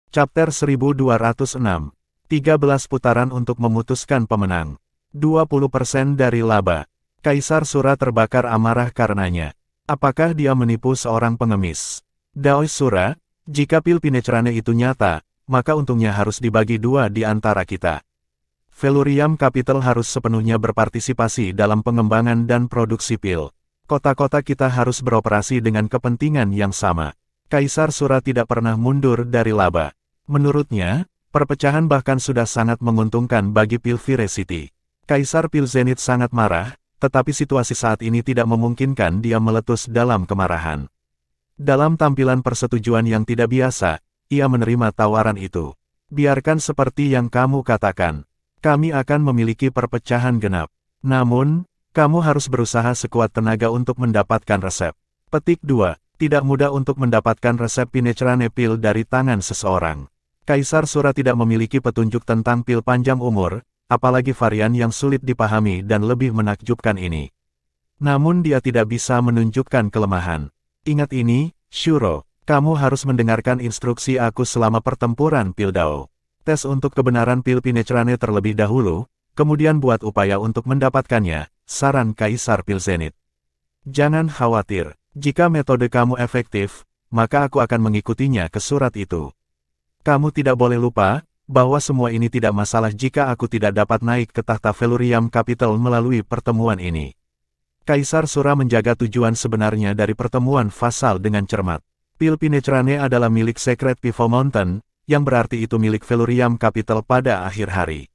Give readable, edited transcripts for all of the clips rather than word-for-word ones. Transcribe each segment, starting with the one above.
Chapter 1206. 13 putaran untuk memutuskan pemenang. 20% dari laba. Kaisar Sura terbakar amarah karenanya. Apakah dia menipu seorang pengemis? Daos Sura, jika pil Pinecerane itu nyata, maka untungnya harus dibagi dua di antara kita. Felurium Capital harus sepenuhnya berpartisipasi dalam pengembangan dan produksi pil. Kota-kota kita harus beroperasi dengan kepentingan yang sama. Kaisar Sura tidak pernah mundur dari laba. Menurutnya, perpecahan bahkan sudah sangat menguntungkan bagi pil Virecity. Kaisar Pil Zenith sangat marah, tetapi situasi saat ini tidak memungkinkan dia meletus dalam kemarahan. Dalam tampilan persetujuan yang tidak biasa, ia menerima tawaran itu. Biarkan seperti yang kamu katakan. Kami akan memiliki perpecahan genap. Namun, kamu harus berusaha sekuat tenaga untuk mendapatkan resep. Petik 2. Tidak mudah untuk mendapatkan resep Pinecerane pil dari tangan seseorang. Kaisar Sura tidak memiliki petunjuk tentang pil panjang umur, apalagi varian yang sulit dipahami dan lebih menakjubkan ini. Namun dia tidak bisa menunjukkan kelemahan. Ingat ini, Shuro, kamu harus mendengarkan instruksi aku selama pertempuran pil Dao. Tes untuk kebenaran pil Pinecerane terlebih dahulu, kemudian buat upaya untuk mendapatkannya, saran Kaisar Pil Zenith. Jangan khawatir, jika metode kamu efektif, maka aku akan mengikutinya ke surat itu. Kamu tidak boleh lupa, bahwa semua ini tidak masalah jika aku tidak dapat naik ke tahta Felurium Capital melalui pertemuan ini. Kaisar Sura menjaga tujuan sebenarnya dari pertemuan Vassal dengan cermat. Pil Pinecerane adalah milik Secret Pivot Mountain, yang berarti itu milik Felurium Capital pada akhir hari.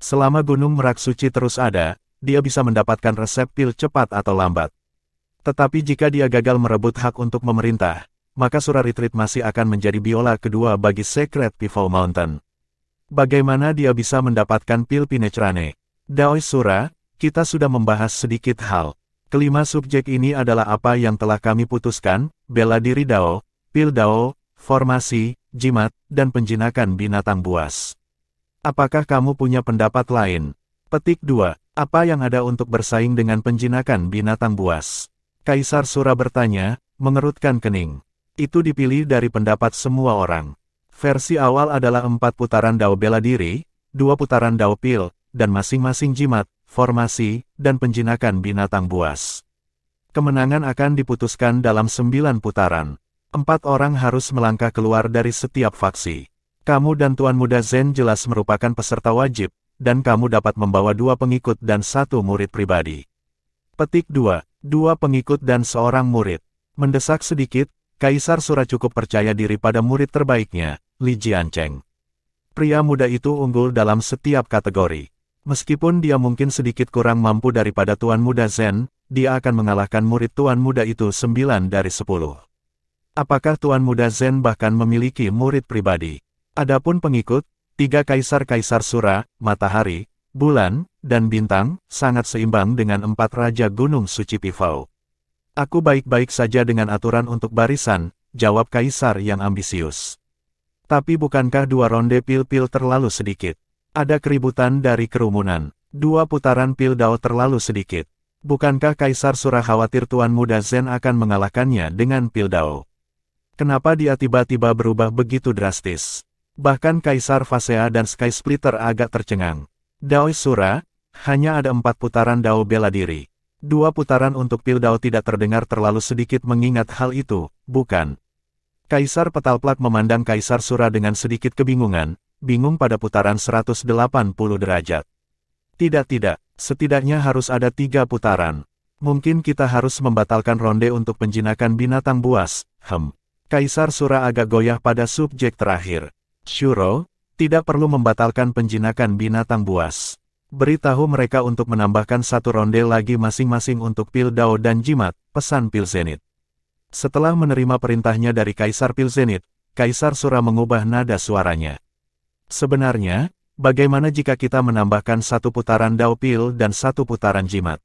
Selama Gunung Merak Suci terus ada, dia bisa mendapatkan resep pil cepat atau lambat. Tetapi jika dia gagal merebut hak untuk memerintah, maka Sura Retreat masih akan menjadi biola kedua bagi Secret Pivot Mountain. Bagaimana dia bisa mendapatkan pil Pinecerane? Daos Sura, kita sudah membahas sedikit hal. Kelima subjek ini adalah apa yang telah kami putuskan: bela diri Dao, pil Dao, formasi, jimat, dan penjinakan binatang buas. Apakah kamu punya pendapat lain? Petik 2. Apa yang ada untuk bersaing dengan penjinakan binatang buas? Kaisar Sura bertanya, mengerutkan kening. Itu dipilih dari pendapat semua orang. Versi awal adalah 4 putaran Dao bela diri, 2 putaran Dao pil, dan masing-masing jimat, formasi, dan penjinakan binatang buas. Kemenangan akan diputuskan dalam 9 putaran. 4 orang harus melangkah keluar dari setiap faksi. Kamu dan Tuan Muda Zen jelas merupakan peserta wajib, dan kamu dapat membawa 2 pengikut dan 1 murid pribadi. Petik 2. 2 pengikut dan 1 murid. Mendesak sedikit, Kaisar Sura cukup percaya diri pada murid terbaiknya, Li Jiancheng. Pria muda itu unggul dalam setiap kategori. Meskipun dia mungkin sedikit kurang mampu daripada Tuan Muda Zen, dia akan mengalahkan murid Tuan Muda itu 9 dari 10. Apakah Tuan Muda Zen bahkan memiliki murid pribadi? Adapun pengikut, 3 Kaisar-Kaisar Sura, Matahari, Bulan, dan Bintang, sangat seimbang dengan 4 Raja Gunung Suci Pivot. Aku baik-baik saja dengan aturan untuk barisan, jawab Kaisar yang ambisius. Tapi bukankah 2 ronde pil-pil terlalu sedikit? Ada keributan dari kerumunan. 2 putaran pil Dao terlalu sedikit. Bukankah Kaisar Sura khawatir Tuan Muda Zen akan mengalahkannya dengan pil Dao? Kenapa dia tiba-tiba berubah begitu drastis? Bahkan Kaisar Vasea dan Sky Splitter agak tercengang. Daos Sura, hanya ada 4 putaran Dao bela diri. 2 putaran untuk pil Dao tidak terdengar terlalu sedikit mengingat hal itu, bukan? Kaisar Petalplak memandang Kaisar Sura dengan sedikit kebingungan, bingung pada putaran 180 derajat. Tidak, setidaknya harus ada 3 putaran. Mungkin kita harus membatalkan ronde untuk penjinakan binatang buas, Kaisar Sura agak goyah pada subjek terakhir. Shuro, tidak perlu membatalkan penjinakan binatang buas. Beritahu mereka untuk menambahkan 1 ronde lagi masing-masing untuk pil Dao dan jimat, pesan Pil Zenith. Setelah menerima perintahnya dari Kaisar Pil Zenith, Kaisar Sura mengubah nada suaranya. Sebenarnya, bagaimana jika kita menambahkan 1 putaran Dao pil dan 1 putaran jimat?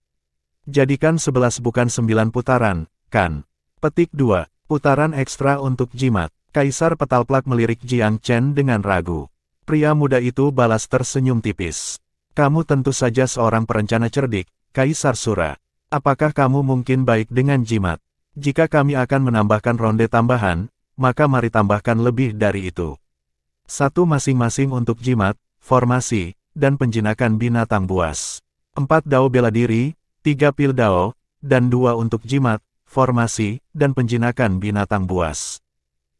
Jadikan 11 bukan 9 putaran, kan? Petik 2. Putaran ekstra untuk jimat. Kaisar Petalplak melirik Jiang Chen dengan ragu. Pria muda itu balas tersenyum tipis. Kamu tentu saja seorang perencana cerdik, Kaisar Sura. Apakah kamu mungkin baik dengan jimat? Jika kami akan menambahkan ronde tambahan, maka mari tambahkan lebih dari itu. 1 masing-masing untuk jimat, formasi, dan penjinakan binatang buas. 4 dao bela diri, 3 pil dao, dan 2 untuk jimat, formasi, dan penjinakan binatang buas.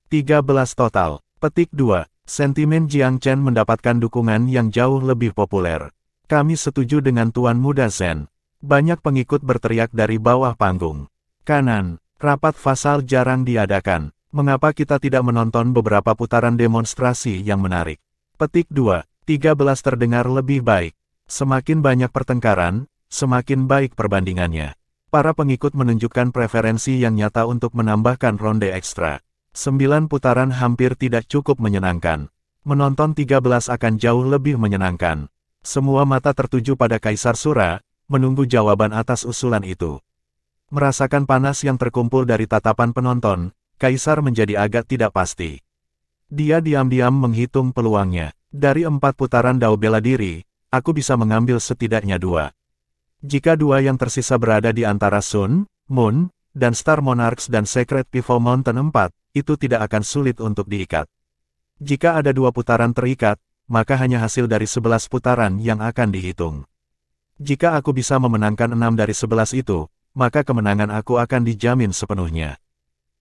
13 total. Petik 2. Sentimen Jiang Chen mendapatkan dukungan yang jauh lebih populer. Kami setuju dengan Tuan Muda Zen. Banyak pengikut berteriak dari bawah panggung. Kanan, rapat fasal jarang diadakan. Mengapa kita tidak menonton beberapa putaran demonstrasi yang menarik? Petik 2. 13 terdengar lebih baik. Semakin banyak pertengkaran, semakin baik perbandingannya. Para pengikut menunjukkan preferensi yang nyata untuk menambahkan ronde ekstra. 9 putaran hampir tidak cukup menyenangkan. Menonton 13 akan jauh lebih menyenangkan. Semua mata tertuju pada Kaisar Sura, menunggu jawaban atas usulan itu. Merasakan panas yang terkumpul dari tatapan penonton, Kaisar menjadi agak tidak pasti. Dia diam-diam menghitung peluangnya. Dari 4 putaran dao bela diri, aku bisa mengambil setidaknya 2. Jika 2 yang tersisa berada di antara Sun, Moon, dan Star Monarchs dan Secret Pivot Mountain 4, itu tidak akan sulit untuk diikat. Jika ada 2 putaran terikat, maka hanya hasil dari 11 putaran yang akan dihitung. Jika aku bisa memenangkan 6 dari 11 itu, maka kemenangan aku akan dijamin sepenuhnya.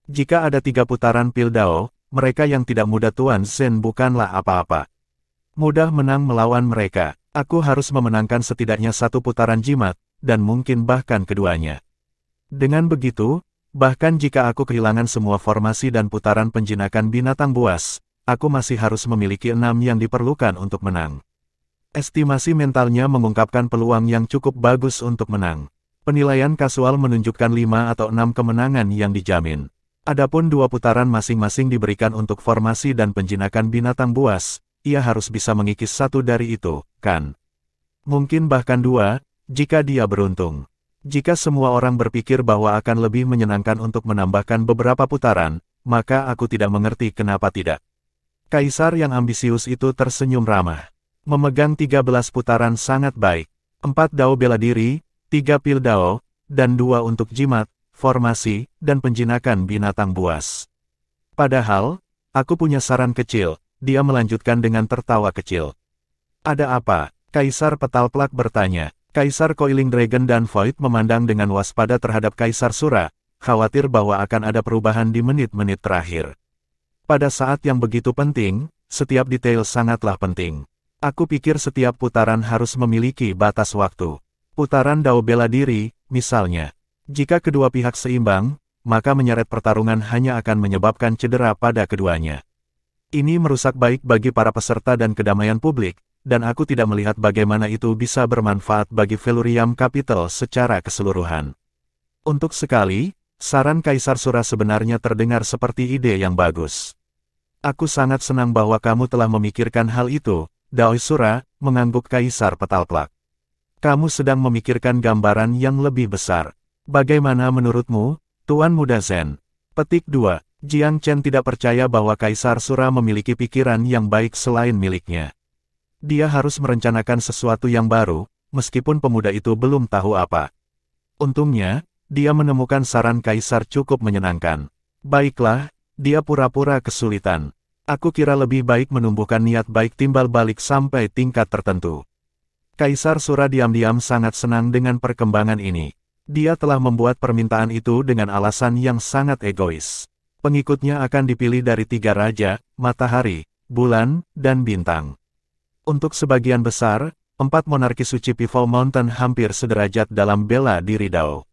Jika ada 3 putaran pil dao, mereka yang tidak mudah Tuan Zen bukanlah apa-apa. Mudah menang melawan mereka. Aku harus memenangkan setidaknya 1 putaran jimat, dan mungkin bahkan keduanya. Dengan begitu, bahkan jika aku kehilangan semua formasi dan putaran penjinakan binatang buas, aku masih harus memiliki 6 yang diperlukan untuk menang. Estimasi mentalnya mengungkapkan peluang yang cukup bagus untuk menang. Penilaian kasual menunjukkan 5 atau 6 kemenangan yang dijamin. Adapun 2 putaran masing-masing diberikan untuk formasi dan penjinakan binatang buas, ia harus bisa mengikis 1 dari itu, kan? Mungkin bahkan 2, jika dia beruntung. Jika semua orang berpikir bahwa akan lebih menyenangkan untuk menambahkan beberapa putaran, maka aku tidak mengerti kenapa tidak. Kaisar yang ambisius itu tersenyum ramah. Memegang 13 putaran sangat baik. 4 dao bela diri, 3 pil dao, dan 2 untuk jimat, formasi, dan penjinakan binatang buas. Padahal, aku punya saran kecil, dia melanjutkan dengan tertawa kecil. Ada apa? Kaisar Petal Plak bertanya. Kaisar Coiling Dragon dan Void memandang dengan waspada terhadap Kaisar Sura, khawatir bahwa akan ada perubahan di menit-menit terakhir. Pada saat yang begitu penting, setiap detail sangatlah penting. Aku pikir setiap putaran harus memiliki batas waktu. Putaran dao bela diri, misalnya. Jika kedua pihak seimbang, maka menyeret pertarungan hanya akan menyebabkan cedera pada keduanya. Ini merusak baik bagi para peserta dan kedamaian publik, dan aku tidak melihat bagaimana itu bisa bermanfaat bagi Velurium Capital secara keseluruhan. Untuk sekali, saran Kaisar Sura sebenarnya terdengar seperti ide yang bagus. Aku sangat senang bahwa kamu telah memikirkan hal itu, Dao Sura, mengangguk Kaisar Petal Plak. Kamu sedang memikirkan gambaran yang lebih besar. Bagaimana menurutmu, Tuan Muda Zen? Petik 2. Jiang Chen tidak percaya bahwa Kaisar Sura memiliki pikiran yang baik selain miliknya. Dia harus merencanakan sesuatu yang baru, meskipun pemuda itu belum tahu apa. Untungnya, dia menemukan saran Kaisar cukup menyenangkan. Baiklah, dia pura-pura kesulitan. Aku kira lebih baik menumbuhkan niat baik timbal balik sampai tingkat tertentu. Kaisar Sura diam-diam sangat senang dengan perkembangan ini. Dia telah membuat permintaan itu dengan alasan yang sangat egois. Pengikutnya akan dipilih dari 3 raja, matahari, bulan, dan bintang. Untuk sebagian besar, 4 monarki suci Pivot Mountain hampir sederajat dalam bela diri Dao.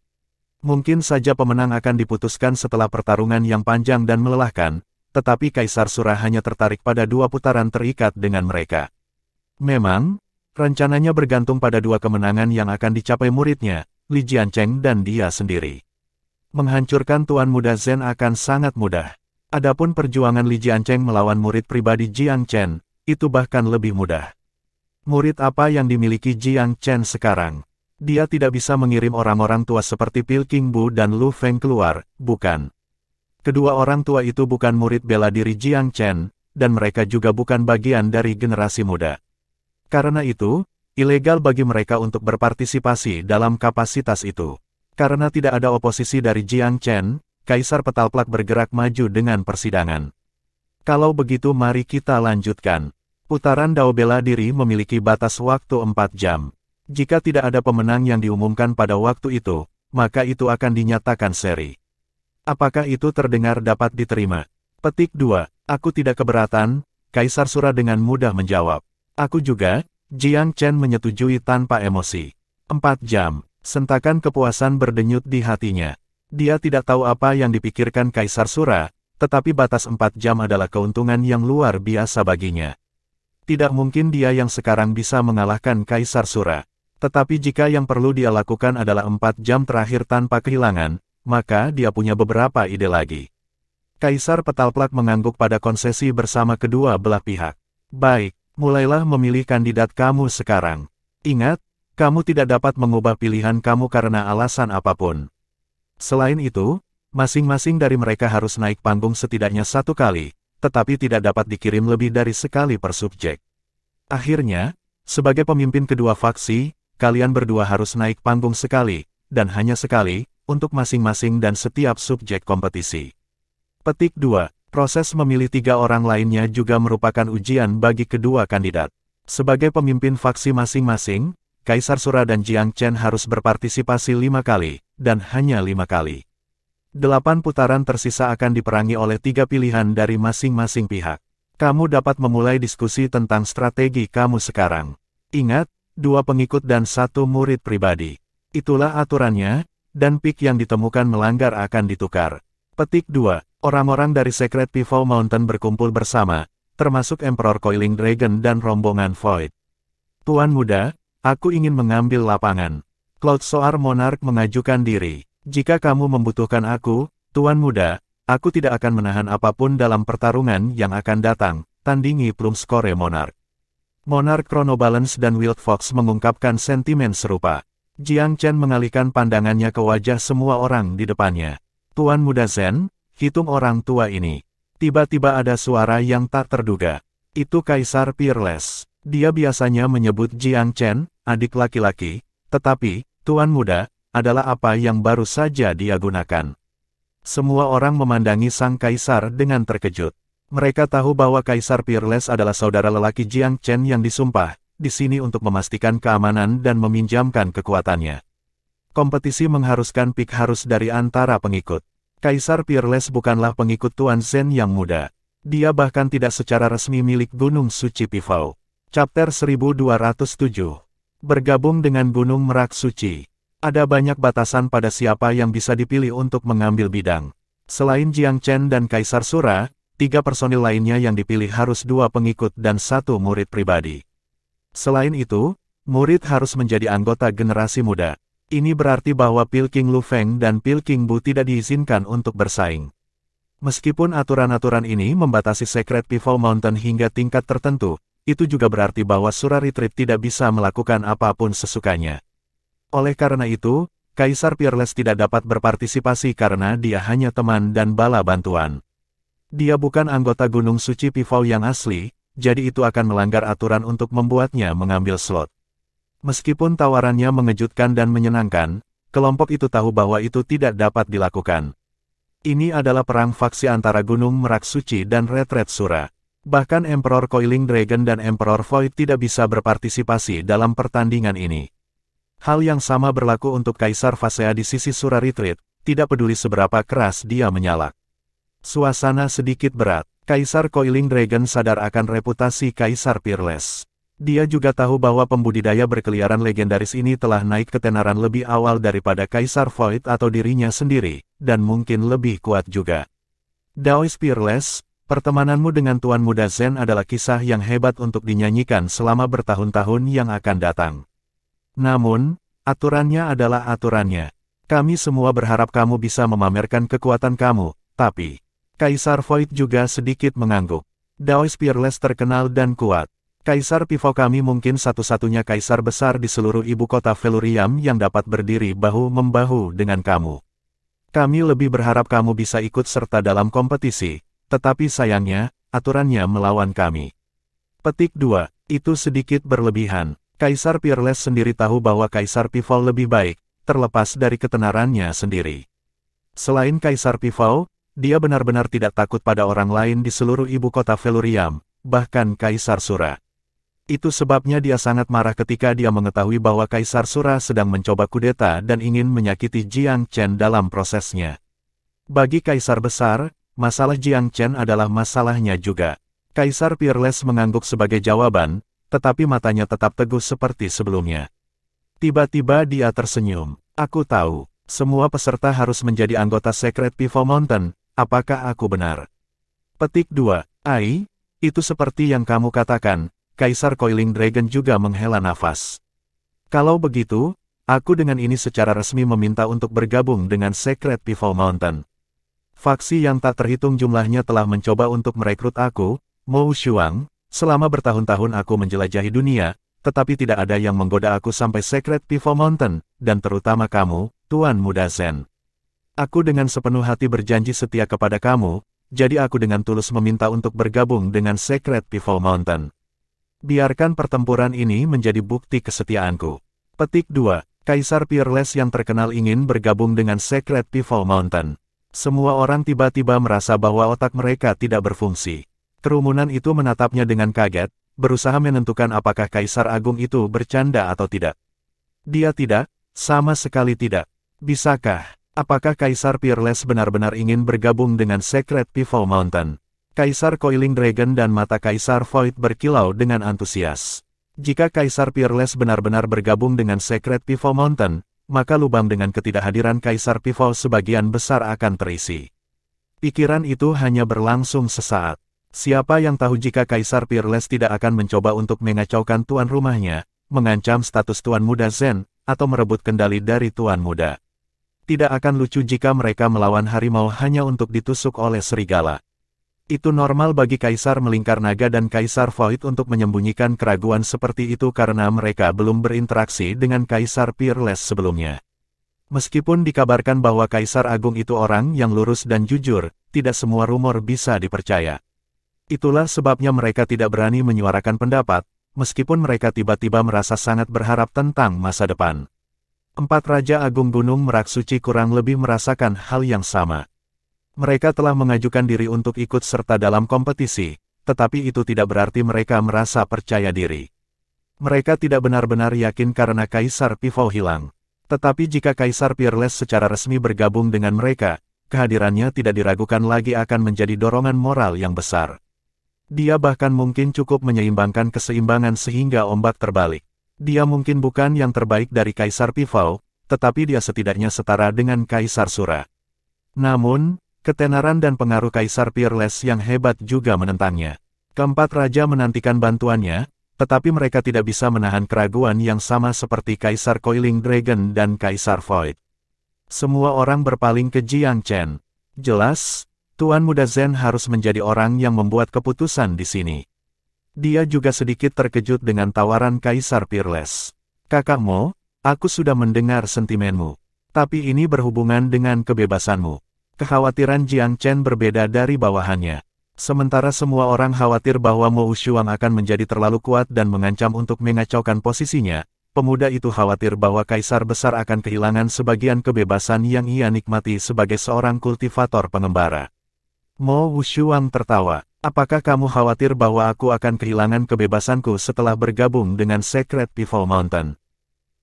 Mungkin saja pemenang akan diputuskan setelah pertarungan yang panjang dan melelahkan, tetapi Kaisar Sura hanya tertarik pada 2 putaran terikat dengan mereka. Memang, rencananya bergantung pada 2 kemenangan yang akan dicapai muridnya, Li Jiancheng dan dia sendiri. Menghancurkan Tuan Muda Zen akan sangat mudah. Adapun perjuangan Li Jiancheng melawan murid pribadi Jiang Chen, itu bahkan lebih mudah. Murid apa yang dimiliki Jiang Chen sekarang? Dia tidak bisa mengirim orang-orang tua seperti Pil King Bu dan Lu Feng keluar, bukan? Kedua orang tua itu bukan murid bela diri Jiang Chen, dan mereka juga bukan bagian dari generasi muda. Karena itu, ilegal bagi mereka untuk berpartisipasi dalam kapasitas itu. Karena tidak ada oposisi dari Jiang Chen, Kaisar Petal Plak bergerak maju dengan persidangan. Kalau begitu mari kita lanjutkan. Putaran Dao bela diri memiliki batas waktu 4 jam. Jika tidak ada pemenang yang diumumkan pada waktu itu, maka itu akan dinyatakan seri. Apakah itu terdengar dapat diterima? Petik 2. Aku tidak keberatan, Kaisar Sura dengan mudah menjawab. Aku juga, Jiang Chen menyetujui tanpa emosi. 4 jam. Sentakan kepuasan berdenyut di hatinya. Dia tidak tahu apa yang dipikirkan Kaisar Sura, tetapi batas 4 jam adalah keuntungan yang luar biasa baginya. Tidak mungkin dia yang sekarang bisa mengalahkan Kaisar Sura. Tetapi jika yang perlu dia lakukan adalah 4 jam terakhir tanpa kehilangan, maka dia punya beberapa ide lagi. Kaisar Petalplak mengangguk pada konsesi bersama kedua belah pihak. Baik, mulailah memilih kandidat kamu sekarang. Ingat, kamu tidak dapat mengubah pilihan kamu karena alasan apapun. Selain itu, masing-masing dari mereka harus naik panggung setidaknya 1 kali, tetapi tidak dapat dikirim lebih dari sekali per subjek. Akhirnya, sebagai pemimpin kedua faksi, kalian berdua harus naik panggung sekali, dan hanya sekali, untuk masing-masing dan setiap subjek kompetisi. Petik 2. Proses memilih 3 orang lainnya juga merupakan ujian bagi kedua kandidat. Sebagai pemimpin faksi masing-masing, Kaisar Sura dan Jiang Chen harus berpartisipasi 5 kali, dan hanya 5 kali. 8 putaran tersisa akan diperangi oleh 3 pilihan dari masing-masing pihak. Kamu dapat memulai diskusi tentang strategi kamu sekarang. Ingat, 2 pengikut dan 1 murid pribadi. Itulah aturannya, dan pik yang ditemukan melanggar akan ditukar. Petik 2. Orang-orang dari Secret Pivot Mountain berkumpul bersama, termasuk Emperor Coiling Dragon dan rombongan Void. Tuan muda, aku ingin mengambil lapangan. Cloud Soar Monarch mengajukan diri. Jika kamu membutuhkan aku, Tuan muda, aku tidak akan menahan apapun dalam pertarungan yang akan datang, tandingi Plum Score Monarch. Monarch Chronobalance dan Wild Fox mengungkapkan sentimen serupa. Jiang Chen mengalihkan pandangannya ke wajah semua orang di depannya. Tuan muda Zen, hitung orang tua ini. Tiba-tiba ada suara yang tak terduga. Itu Kaisar Peerless. Dia biasanya menyebut Jiang Chen, adik laki-laki, tetapi, Tuan muda, adalah apa yang baru saja dia gunakan. Semua orang memandangi sang kaisar dengan terkejut. Mereka tahu bahwa Kaisar Peerless adalah saudara lelaki Jiang Chen yang disumpah, di sini untuk memastikan keamanan dan meminjamkan kekuatannya. Kompetisi mengharuskan pik harus dari antara pengikut. Kaisar Peerless bukanlah pengikut Tuan Zen yang muda. Dia bahkan tidak secara resmi milik Gunung Suci Pivot. Chapter 1207. Bergabung dengan Gunung Merak Suci. Ada banyak batasan pada siapa yang bisa dipilih untuk mengambil bidang. Selain Jiang Chen dan Kaisar Sura, 3 personil lainnya yang dipilih harus 2 pengikut dan 1 murid pribadi. Selain itu, murid harus menjadi anggota generasi muda. Ini berarti bahwa Pil King Lu Feng dan Pil King Bu tidak diizinkan untuk bersaing. Meskipun aturan-aturan ini membatasi Secret Pivot Mountain hingga tingkat tertentu, itu juga berarti bahwa Sura Retreat tidak bisa melakukan apapun sesukanya. Oleh karena itu, Kaisar Peerless tidak dapat berpartisipasi karena dia hanya teman dan bala bantuan. Dia bukan anggota Gunung Suci Pivot yang asli, jadi itu akan melanggar aturan untuk membuatnya mengambil slot. Meskipun tawarannya mengejutkan dan menyenangkan, kelompok itu tahu bahwa itu tidak dapat dilakukan. Ini adalah perang faksi antara Gunung Merak Suci dan Retreat Sura. Bahkan Emperor Coiling Dragon dan Emperor Void tidak bisa berpartisipasi dalam pertandingan ini. Hal yang sama berlaku untuk Kaisar Phasea di sisi Sura Retreat, tidak peduli seberapa keras dia menyalak. Suasana sedikit berat. Kaisar Coiling Dragon sadar akan reputasi Kaisar Peerless. Dia juga tahu bahwa pembudidaya berkeliaran legendaris ini telah naik ketenaran lebih awal daripada Kaisar Void atau dirinya sendiri, dan mungkin lebih kuat juga. Daoist Peerless, pertemananmu dengan Tuan Muda Zen adalah kisah yang hebat untuk dinyanyikan selama bertahun-tahun yang akan datang. Namun, aturannya adalah aturannya. Kami semua berharap kamu bisa memamerkan kekuatan kamu, tapi... Kaisar Void juga sedikit mengangguk. Daoist Peerless terkenal dan kuat. Kaisar Pivot kami mungkin satu-satunya kaisar besar di seluruh ibu kota Velurium yang dapat berdiri bahu-membahu dengan kamu. Kami lebih berharap kamu bisa ikut serta dalam kompetisi, tetapi sayangnya, aturannya melawan kami. Petik 2. Itu sedikit berlebihan. Kaisar Peerless sendiri tahu bahwa Kaisar Pivot lebih baik, terlepas dari ketenarannya sendiri. Selain Kaisar Pivot, dia benar-benar tidak takut pada orang lain di seluruh ibu kota Feluriam, bahkan Kaisar Sura. Itu sebabnya dia sangat marah ketika dia mengetahui bahwa Kaisar Sura sedang mencoba kudeta dan ingin menyakiti Jiang Chen dalam prosesnya. Bagi Kaisar Besar, masalah Jiang Chen adalah masalahnya juga. Kaisar Peerless mengangguk sebagai jawaban, tetapi matanya tetap teguh seperti sebelumnya. Tiba-tiba dia tersenyum. Aku tahu, semua peserta harus menjadi anggota Secret Pivot Mountain, apakah aku benar? Petik 2. Ai, itu seperti yang kamu katakan, Kaisar Coiling Dragon juga menghela nafas. Kalau begitu, aku dengan ini secara resmi meminta untuk bergabung dengan Secret Pivot Mountain. Faksi yang tak terhitung jumlahnya telah mencoba untuk merekrut aku, Mo Shuang, selama bertahun-tahun aku menjelajahi dunia, tetapi tidak ada yang menggoda aku sampai Secret Pivot Mountain, dan terutama kamu, Tuan Muda Zen. Aku dengan sepenuh hati berjanji setia kepada kamu, jadi aku dengan tulus meminta untuk bergabung dengan Secret Pivot Mountain. Biarkan pertempuran ini menjadi bukti kesetiaanku. Petik 2. Kaisar Peerless yang terkenal ingin bergabung dengan Secret Pivot Mountain. Semua orang tiba-tiba merasa bahwa otak mereka tidak berfungsi. Kerumunan itu menatapnya dengan kaget, berusaha menentukan apakah Kaisar Agung itu bercanda atau tidak. Dia tidak, sama sekali tidak. Bisakah? Apakah Kaisar Peerless benar-benar ingin bergabung dengan Secret Pivot Mountain? Kaisar Coiling Dragon dan mata Kaisar Void berkilau dengan antusias. Jika Kaisar Peerless benar-benar bergabung dengan Secret Pivot Mountain, maka lubang dengan ketidakhadiran Kaisar Pivot sebagian besar akan terisi. Pikiran itu hanya berlangsung sesaat. Siapa yang tahu jika Kaisar Peerless tidak akan mencoba untuk mengacaukan tuan rumahnya, mengancam status Tuan Muda Zen, atau merebut kendali dari Tuan Muda. Tidak akan lucu jika mereka melawan harimau hanya untuk ditusuk oleh serigala. Itu normal bagi Kaisar Melingkar Naga dan Kaisar Void untuk menyembunyikan keraguan seperti itu karena mereka belum berinteraksi dengan Kaisar Peerless sebelumnya. Meskipun dikabarkan bahwa Kaisar Agung itu orang yang lurus dan jujur, tidak semua rumor bisa dipercaya. Itulah sebabnya mereka tidak berani menyuarakan pendapat, meskipun mereka tiba-tiba merasa sangat berharap tentang masa depan. 4 Raja Agung Gunung Merak Suci kurang lebih merasakan hal yang sama. Mereka telah mengajukan diri untuk ikut serta dalam kompetisi, tetapi itu tidak berarti mereka merasa percaya diri. Mereka tidak benar-benar yakin karena Kaisar Pivot hilang. Tetapi jika Kaisar Peerless secara resmi bergabung dengan mereka, kehadirannya tidak diragukan lagi akan menjadi dorongan moral yang besar. Dia bahkan mungkin cukup menyeimbangkan keseimbangan sehingga ombak terbalik. Dia mungkin bukan yang terbaik dari Kaisar Pivot, tetapi dia setidaknya setara dengan Kaisar Sura. Namun, ketenaran dan pengaruh Kaisar Peerless yang hebat juga menentangnya. Keempat raja menantikan bantuannya, tetapi mereka tidak bisa menahan keraguan yang sama seperti Kaisar Coiling Dragon dan Kaisar Void. Semua orang berpaling ke Jiang Chen. Jelas, Tuan Muda Zen harus menjadi orang yang membuat keputusan di sini. Dia juga sedikit terkejut dengan tawaran Kaisar Peerless. Kakak Mo, aku sudah mendengar sentimenmu. Tapi ini berhubungan dengan kebebasanmu. Kekhawatiran Jiang Chen berbeda dari bawahannya. Sementara semua orang khawatir bahwa Mo Shuang akan menjadi terlalu kuat dan mengancam untuk mengacaukan posisinya, pemuda itu khawatir bahwa Kaisar Besar akan kehilangan sebagian kebebasan yang ia nikmati sebagai seorang kultivator pengembara. Mo Shuang tertawa. Apakah kamu khawatir bahwa aku akan kehilangan kebebasanku setelah bergabung dengan Secret Pivot Mountain?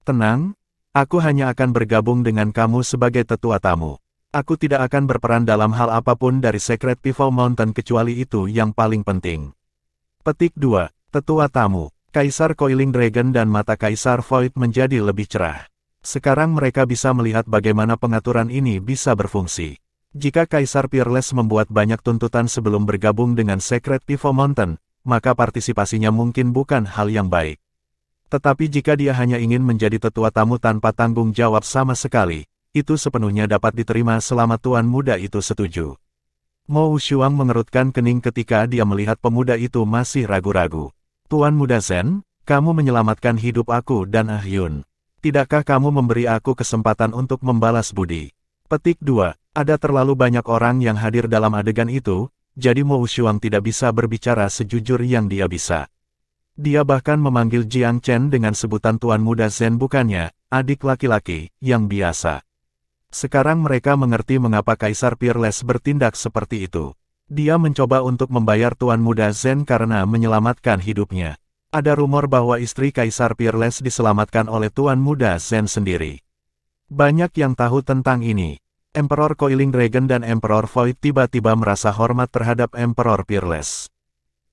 Tenang, aku hanya akan bergabung dengan kamu sebagai tetua tamu. Aku tidak akan berperan dalam hal apapun dari Secret Pivot Mountain kecuali itu yang paling penting. Petik 2. Tetua tamu. Kaisar Coiling Dragon dan mata Kaisar Void menjadi lebih cerah. Sekarang mereka bisa melihat bagaimana pengaturan ini bisa berfungsi. Jika Kaisar Peerless membuat banyak tuntutan sebelum bergabung dengan Secret Pivot Mountain, maka partisipasinya mungkin bukan hal yang baik. Tetapi jika dia hanya ingin menjadi tetua tamu tanpa tanggung jawab sama sekali, itu sepenuhnya dapat diterima selama tuan muda itu setuju. Mo Shuang mengerutkan kening ketika dia melihat pemuda itu masih ragu-ragu. Tuan Muda Zen, kamu menyelamatkan hidup aku dan Ah Yun. Tidakkah kamu memberi aku kesempatan untuk membalas budi? Petik 2. Ada terlalu banyak orang yang hadir dalam adegan itu, jadi Mo Shuang tidak bisa berbicara sejujur yang dia bisa. Dia bahkan memanggil Jiang Chen dengan sebutan Tuan Muda Zen bukannya, adik laki-laki, yang biasa. Sekarang mereka mengerti mengapa Kaisar Peerless bertindak seperti itu. Dia mencoba untuk membayar Tuan Muda Zen karena menyelamatkan hidupnya. Ada rumor bahwa istri Kaisar Peerless diselamatkan oleh Tuan Muda Zen sendiri. Banyak yang tahu tentang ini. Emperor Coiling Dragon dan Emperor Void tiba-tiba merasa hormat terhadap Emperor Peerless.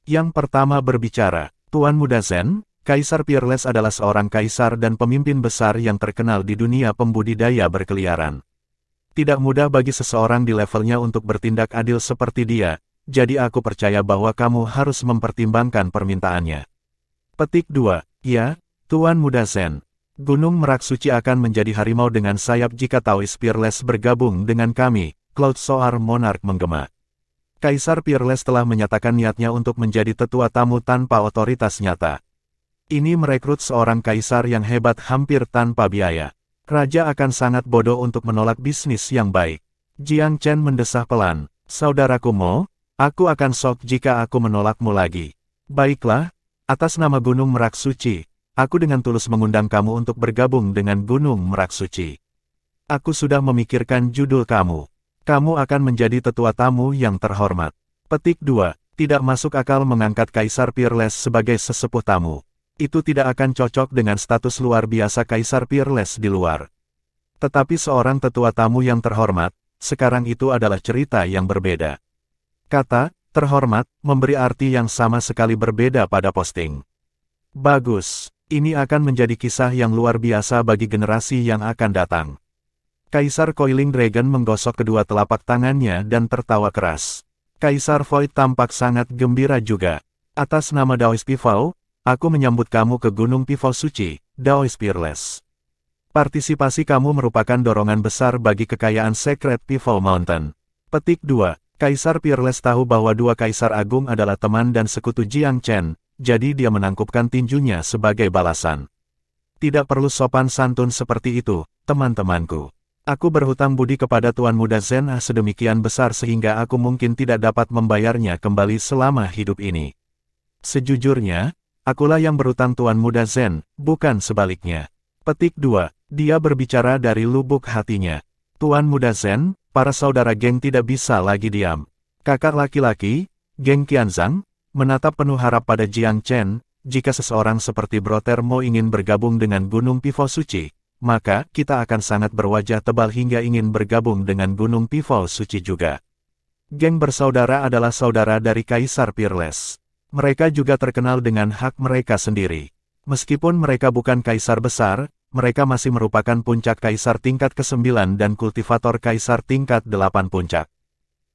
Yang pertama berbicara, Tuan Muda Zen, Kaisar Peerless adalah seorang kaisar dan pemimpin besar yang terkenal di dunia pembudidaya berkeliaran. Tidak mudah bagi seseorang di levelnya untuk bertindak adil seperti dia, jadi aku percaya bahwa kamu harus mempertimbangkan permintaannya. Petik 2. Ya, Tuan Muda Zen. Gunung Merak Suci akan menjadi harimau dengan sayap jika Taoist Peerless bergabung dengan kami, Cloud Soar Monarch menggema. Kaisar Peerless telah menyatakan niatnya untuk menjadi tetua tamu tanpa otoritas nyata. Ini merekrut seorang kaisar yang hebat hampir tanpa biaya. Raja akan sangat bodoh untuk menolak bisnis yang baik. Jiang Chen mendesah pelan. Saudaraku Mo, aku akan shock jika aku menolakmu lagi. Baiklah, atas nama Gunung Merak Suci, aku dengan tulus mengundang kamu untuk bergabung dengan Gunung Merak Suci. Aku sudah memikirkan judul kamu. Kamu akan menjadi tetua tamu yang terhormat. Petik 2. Tidak masuk akal mengangkat Kaisar Peerless sebagai sesepuh tamu. Itu tidak akan cocok dengan status luar biasa Kaisar Peerless di luar. Tetapi seorang tetua tamu yang terhormat, sekarang itu adalah cerita yang berbeda. Kata, terhormat, memberi arti yang sama sekali berbeda pada posting. Bagus, ini akan menjadi kisah yang luar biasa bagi generasi yang akan datang. Kaisar Coiling Dragon menggosok kedua telapak tangannya dan tertawa keras. Kaisar Void tampak sangat gembira juga. Atas nama Daoist Pifao, aku menyambut kamu ke Gunung Pifao Suci, Daoist Peerless. Partisipasi kamu merupakan dorongan besar bagi kekayaan Secret Pifao Mountain. Petik 2. Kaisar Peerless tahu bahwa dua kaisar agung adalah teman dan sekutu Jiang Chen, jadi dia menangkupkan tinjunya sebagai balasan. Tidak perlu sopan santun seperti itu, teman-temanku. Aku berhutang budi kepada Tuan Muda Zen sedemikian besar sehingga aku mungkin tidak dapat membayarnya kembali selama hidup ini. Sejujurnya, akulah yang berutang Tuan Muda Zen, bukan sebaliknya. Petik 2. Dia berbicara dari lubuk hatinya. Tuan Muda Zen, para saudara geng tidak bisa lagi diam. Kakak laki-laki, geng Qianzhang, menatap penuh harap pada Jiang Chen. Jika seseorang seperti Brother Mo ingin bergabung dengan Gunung Pifao Suci, maka kita akan sangat berwajah tebal hingga ingin bergabung dengan Gunung Pifao Suci juga. Geng bersaudara adalah saudara dari Kaisar Peerless. Mereka juga terkenal dengan hak mereka sendiri. Meskipun mereka bukan kaisar besar, mereka masih merupakan puncak kaisar tingkat ke-9 dan kultivator kaisar tingkat 8 puncak.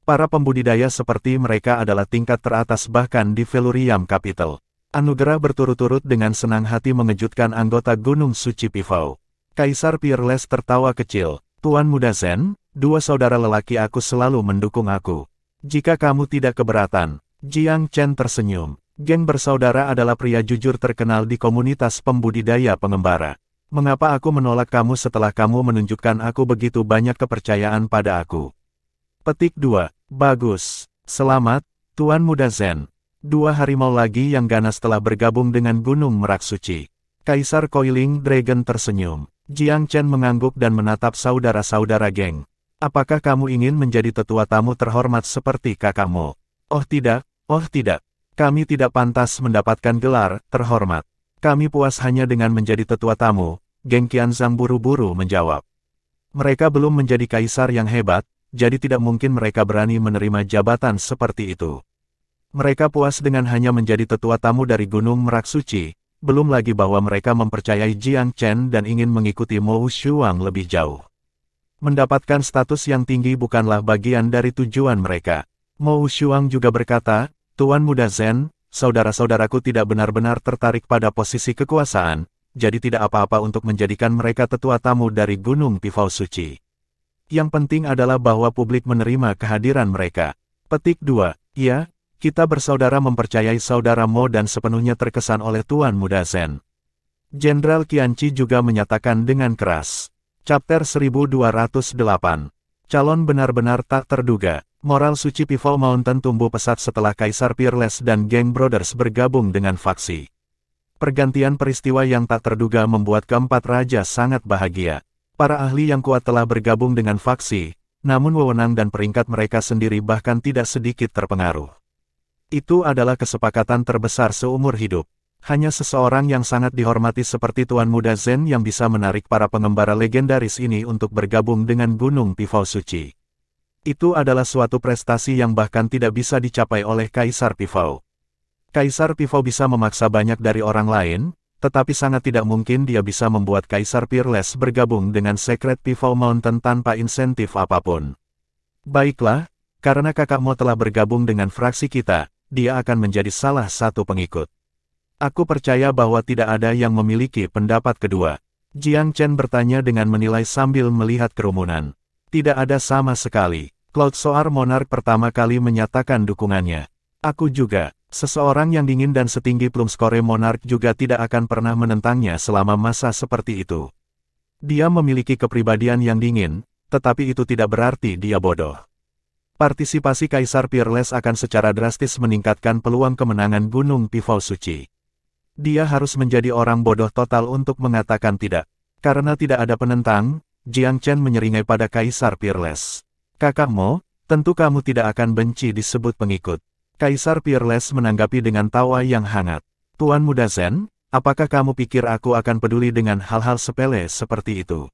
Para pembudidaya seperti mereka adalah tingkat teratas bahkan di Velurium Capital. Anugerah berturut-turut dengan senang hati mengejutkan anggota Gunung Suci Pifao. Kaisar Peerless tertawa kecil. Tuan Muda Zen, dua saudara lelaki aku selalu mendukung aku. Jika kamu tidak keberatan, Jiang Chen tersenyum. Geng bersaudara adalah pria jujur terkenal di komunitas pembudidaya pengembara. Mengapa aku menolak kamu setelah kamu menunjukkan aku begitu banyak kepercayaan pada aku? Petik 2. Bagus. Selamat, Tuan Muda Zen. Dua harimau lagi yang ganas telah bergabung dengan Gunung Merak Suci. Kaisar Coiling Dragon tersenyum. Jiang Chen mengangguk dan menatap saudara-saudara geng. Apakah kamu ingin menjadi tetua tamu terhormat seperti kakakmu? Oh tidak. Oh tidak, kami tidak pantas mendapatkan gelar terhormat. Kami puas hanya dengan menjadi tetua tamu, geng Qianzhang buru-buru menjawab. Mereka belum menjadi kaisar yang hebat, jadi tidak mungkin mereka berani menerima jabatan seperti itu. Mereka puas dengan hanya menjadi tetua tamu dari Gunung Merak Suci, belum lagi bahwa mereka mempercayai Jiang Chen dan ingin mengikuti Mo Shuang lebih jauh. Mendapatkan status yang tinggi bukanlah bagian dari tujuan mereka. Mo Shuang juga berkata, Tuan Muda Zen, saudara-saudaraku tidak benar-benar tertarik pada posisi kekuasaan, jadi tidak apa-apa untuk menjadikan mereka tetua tamu dari Gunung Pifao Suci. Yang penting adalah bahwa publik menerima kehadiran mereka. Petik 2. Ya, kita bersaudara mempercayai saudara Mo dan sepenuhnya terkesan oleh Tuan Muda Zen. Jenderal Qianqi juga menyatakan dengan keras. Chapter 1208. Calon benar-benar tak terduga. Moral suci Pifao Mountain tumbuh pesat setelah Kaisar Peerless dan Geng Brothers bergabung dengan faksi. Pergantian peristiwa yang tak terduga membuat keempat raja sangat bahagia. Para ahli yang kuat telah bergabung dengan faksi, namun wewenang dan peringkat mereka sendiri bahkan tidak sedikit terpengaruh. Itu adalah kesepakatan terbesar seumur hidup. Hanya seseorang yang sangat dihormati seperti Tuan Muda Zen yang bisa menarik para pengembara legendaris ini untuk bergabung dengan Gunung Pifau Suci. Itu adalah suatu prestasi yang bahkan tidak bisa dicapai oleh Kaisar Pifau. Kaisar Pifau bisa memaksa banyak dari orang lain, tetapi sangat tidak mungkin dia bisa membuat Kaisar Peerless bergabung dengan Secret Pifau Mountain tanpa insentif apapun. Baiklah, karena kakakmu telah bergabung dengan fraksi kita, dia akan menjadi salah satu pengikut. Aku percaya bahwa tidak ada yang memiliki pendapat kedua. Jiang Chen bertanya dengan menilai sambil melihat kerumunan. Tidak ada sama sekali. Cloud Soar Monarch pertama kali menyatakan dukungannya. Aku juga. Seseorang yang dingin dan setinggi Plumscore Monarch juga tidak akan pernah menentangnya selama masa seperti itu. Dia memiliki kepribadian yang dingin, tetapi itu tidak berarti dia bodoh. Partisipasi Kaisar Peerless akan secara drastis meningkatkan peluang kemenangan Gunung Pifau Suci. Dia harus menjadi orang bodoh total untuk mengatakan tidak. Karena tidak ada penentang, Jiang Chen menyeringai pada Kaisar Peerless. Kakakmu, tentu kamu tidak akan benci disebut pengikut. Kaisar Peerless menanggapi dengan tawa yang hangat. Tuan Muda Zen, apakah kamu pikir aku akan peduli dengan hal-hal sepele seperti itu?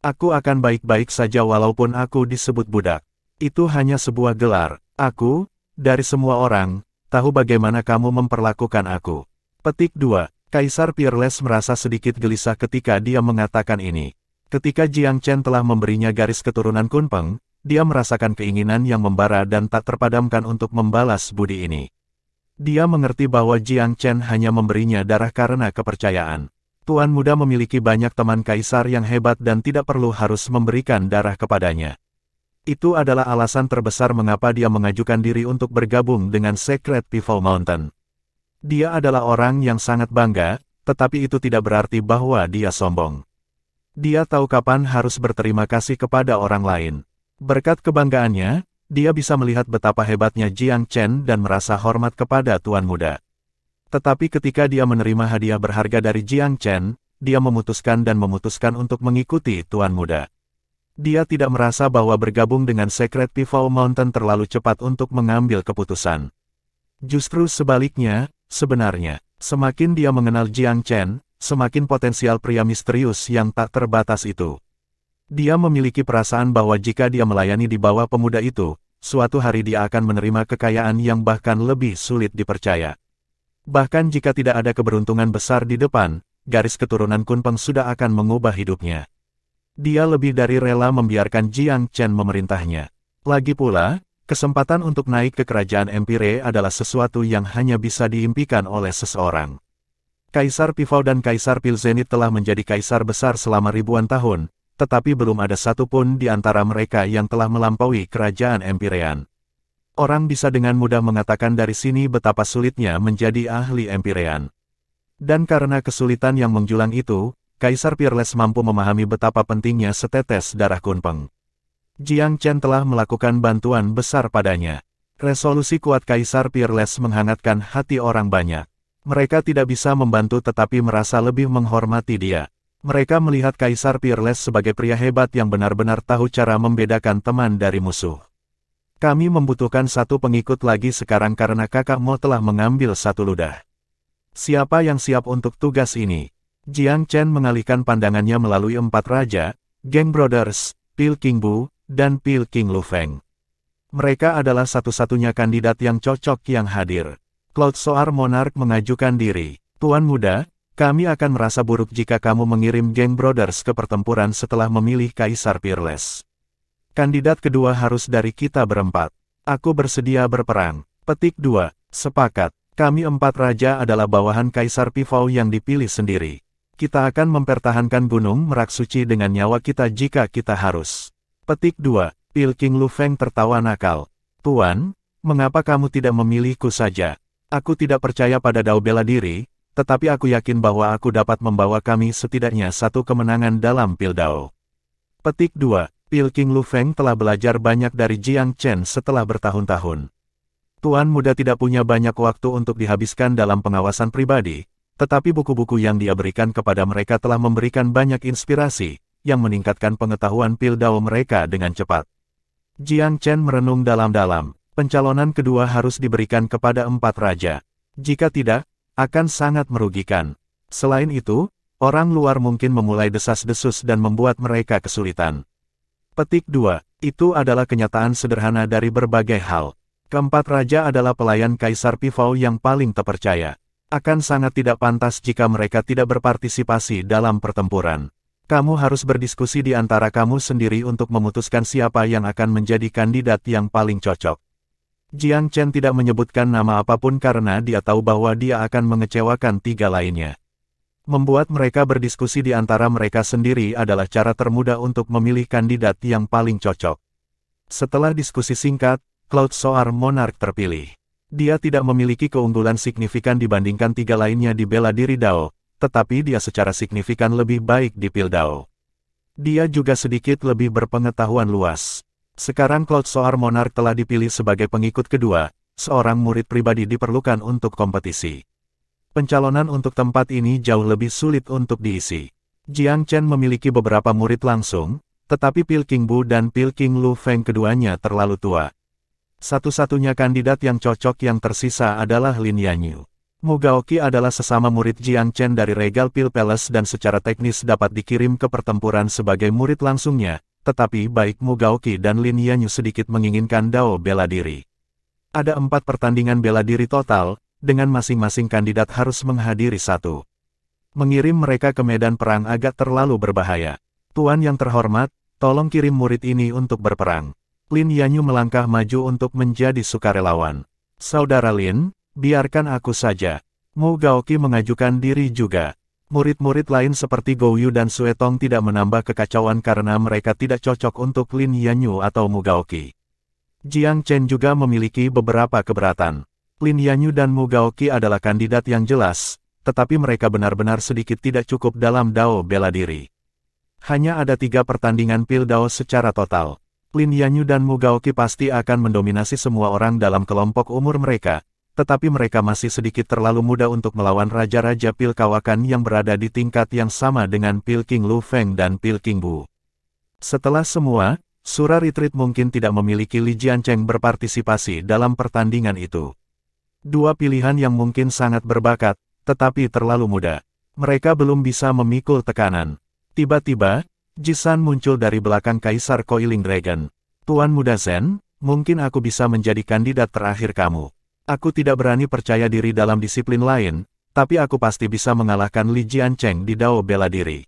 Aku akan baik-baik saja walaupun aku disebut budak. Itu hanya sebuah gelar. Aku, dari semua orang, tahu bagaimana kamu memperlakukan aku. Petik 2. Kaisar Peerless merasa sedikit gelisah ketika dia mengatakan ini. Ketika Jiang Chen telah memberinya garis keturunan Kunpeng, dia merasakan keinginan yang membara dan tak terpadamkan untuk membalas budi ini. Dia mengerti bahwa Jiang Chen hanya memberinya darah karena kepercayaan. Tuan Muda memiliki banyak teman kaisar yang hebat dan tidak perlu harus memberikan darah kepadanya. Itu adalah alasan terbesar mengapa dia mengajukan diri untuk bergabung dengan Secret Pifau Mountain. Dia adalah orang yang sangat bangga, tetapi itu tidak berarti bahwa dia sombong. Dia tahu kapan harus berterima kasih kepada orang lain. Berkat kebanggaannya, dia bisa melihat betapa hebatnya Jiang Chen dan merasa hormat kepada Tuan Muda. Tetapi ketika dia menerima hadiah berharga dari Jiang Chen, dia memutuskan untuk mengikuti Tuan Muda. Dia tidak merasa bahwa bergabung dengan Secret Pifau Mountain terlalu cepat untuk mengambil keputusan. Justru sebaliknya, sebenarnya, semakin dia mengenal Jiang Chen, semakin potensial pria misterius yang tak terbatas itu. Dia memiliki perasaan bahwa jika dia melayani di bawah pemuda itu, suatu hari dia akan menerima kekayaan yang bahkan lebih sulit dipercaya. Bahkan jika tidak ada keberuntungan besar di depan, garis keturunan Kunpeng sudah akan mengubah hidupnya. Dia lebih dari rela membiarkan Jiang Chen memerintahnya. Lagi pula, kesempatan untuk naik ke kerajaan Empire adalah sesuatu yang hanya bisa diimpikan oleh seseorang. Kaisar Pifau dan Kaisar Pilzenit telah menjadi kaisar besar selama ribuan tahun, tetapi belum ada satupun di antara mereka yang telah melampaui kerajaan Empirean. Orang bisa dengan mudah mengatakan dari sini betapa sulitnya menjadi ahli Empirean. Dan karena kesulitan yang menjulang itu, Kaisar Peerless mampu memahami betapa pentingnya setetes darah Kunpeng. Jiang Chen telah melakukan bantuan besar padanya. Resolusi kuat Kaisar Peerless menghangatkan hati orang banyak. Mereka tidak bisa membantu tetapi merasa lebih menghormati dia. Mereka melihat Kaisar Peerless sebagai pria hebat yang benar-benar tahu cara membedakan teman dari musuh. Kami membutuhkan satu pengikut lagi sekarang karena kakakmu telah mengambil satu ludah. Siapa yang siap untuk tugas ini? Jiang Chen mengalihkan pandangannya melalui 4 raja, Geng Brothers, Pil King Bu, dan Pil King Lu Feng. Mereka adalah satu-satunya kandidat yang cocok yang hadir. Cloud Soar Monarch mengajukan diri. Tuan Muda, kami akan merasa buruk jika kamu mengirim Geng Brothers ke pertempuran setelah memilih Kaisar Peerless. Kandidat kedua harus dari kita berempat. Aku bersedia berperang. Petik 2. Sepakat. Kami 4 raja adalah bawahan Kaisar Pifau yang dipilih sendiri. Kita akan mempertahankan Gunung Merak Suci dengan nyawa kita jika kita harus. Petik 2. Pil King Lu Feng tertawa nakal. Tuan, mengapa kamu tidak memilihku saja? Aku tidak percaya pada dao bela diri, tetapi aku yakin bahwa aku dapat membawa kami setidaknya satu kemenangan dalam Pil Dao. Petik 2. Pil King Lu Feng telah belajar banyak dari Jiang Chen setelah bertahun-tahun. Tuan Muda tidak punya banyak waktu untuk dihabiskan dalam pengawasan pribadi, tetapi buku-buku yang dia berikan kepada mereka telah memberikan banyak inspirasi. yang meningkatkan pengetahuan pil dao mereka dengan cepat. Jiang Chen merenung dalam-dalam. Pencalonan kedua harus diberikan kepada 4 raja. Jika tidak, akan sangat merugikan. Selain itu, orang luar mungkin memulai desas-desus dan membuat mereka kesulitan. Petik 2. Itu adalah kenyataan sederhana dari berbagai hal. Keempat raja adalah pelayan Kaisar Pifao yang paling terpercaya. Akan sangat tidak pantas jika mereka tidak berpartisipasi dalam pertempuran. Kamu harus berdiskusi di antara kamu sendiri untuk memutuskan siapa yang akan menjadi kandidat yang paling cocok. Jiang Chen tidak menyebutkan nama apapun karena dia tahu bahwa dia akan mengecewakan 3 lainnya. Membuat mereka berdiskusi di antara mereka sendiri adalah cara termudah untuk memilih kandidat yang paling cocok. Setelah diskusi singkat, Cloud Soar Monarch terpilih. Dia tidak memiliki keunggulan signifikan dibandingkan 3 lainnya di bela diri Dao, tetapi dia secara signifikan lebih baik di pil Dao. Dia juga sedikit lebih berpengetahuan luas. Sekarang Cloud Soar Monarch telah dipilih sebagai pengikut kedua, seorang murid pribadi diperlukan untuk kompetisi. Pencalonan untuk tempat ini jauh lebih sulit untuk diisi. Jiang Chen memiliki beberapa murid langsung, tetapi Pil King Bu dan Pil King Lu Feng keduanya terlalu tua. Satu-satunya kandidat yang cocok yang tersisa adalah Lin Yanyu. Mu Gaoqi adalah sesama murid Jiang Chen dari Regal Pil Palace dan secara teknis dapat dikirim ke pertempuran sebagai murid langsungnya, tetapi baik Mu Gaoqi dan Lin Yanyu sedikit menginginkan Dao bela diri. Ada 4 pertandingan bela diri total, dengan masing-masing kandidat harus menghadiri 1. Mengirim mereka ke medan perang agak terlalu berbahaya. Tuan yang terhormat, tolong kirim murid ini untuk berperang. Lin Yanyu melangkah maju untuk menjadi sukarelawan. Saudara Lin, biarkan aku saja. Mu Gaoqi mengajukan diri juga. Murid-murid lain seperti Gou Yu dan Sue Tong tidak menambah kekacauan karena mereka tidak cocok untuk Lin Yanyu atau Mu Gaoqi. Jiang Chen juga memiliki beberapa keberatan. Lin Yanyu dan Mu Gaoqi adalah kandidat yang jelas, tetapi mereka benar-benar sedikit tidak cukup dalam Dao bela diri. Hanya ada 3 pertandingan pil Dao secara total. Lin Yanyu dan Mu Gaoqi pasti akan mendominasi semua orang dalam kelompok umur mereka, tetapi mereka masih sedikit terlalu muda untuk melawan raja-raja pil kawakan yang berada di tingkat yang sama dengan Pil King Lu Feng dan Pil King Bu. Setelah semua, Sura Retreat mungkin tidak memiliki Li Jiancheng berpartisipasi dalam pertandingan itu. 2 pilihan yang mungkin sangat berbakat, tetapi terlalu muda. Mereka belum bisa memikul tekanan. Tiba-tiba, Jisan muncul dari belakang Kaisar Coiling Dragon. Tuan Muda Zen, mungkin aku bisa menjadi kandidat terakhir kamu. Aku tidak berani percaya diri dalam disiplin lain, tapi aku pasti bisa mengalahkan Li Jiancheng di Dao bela diri.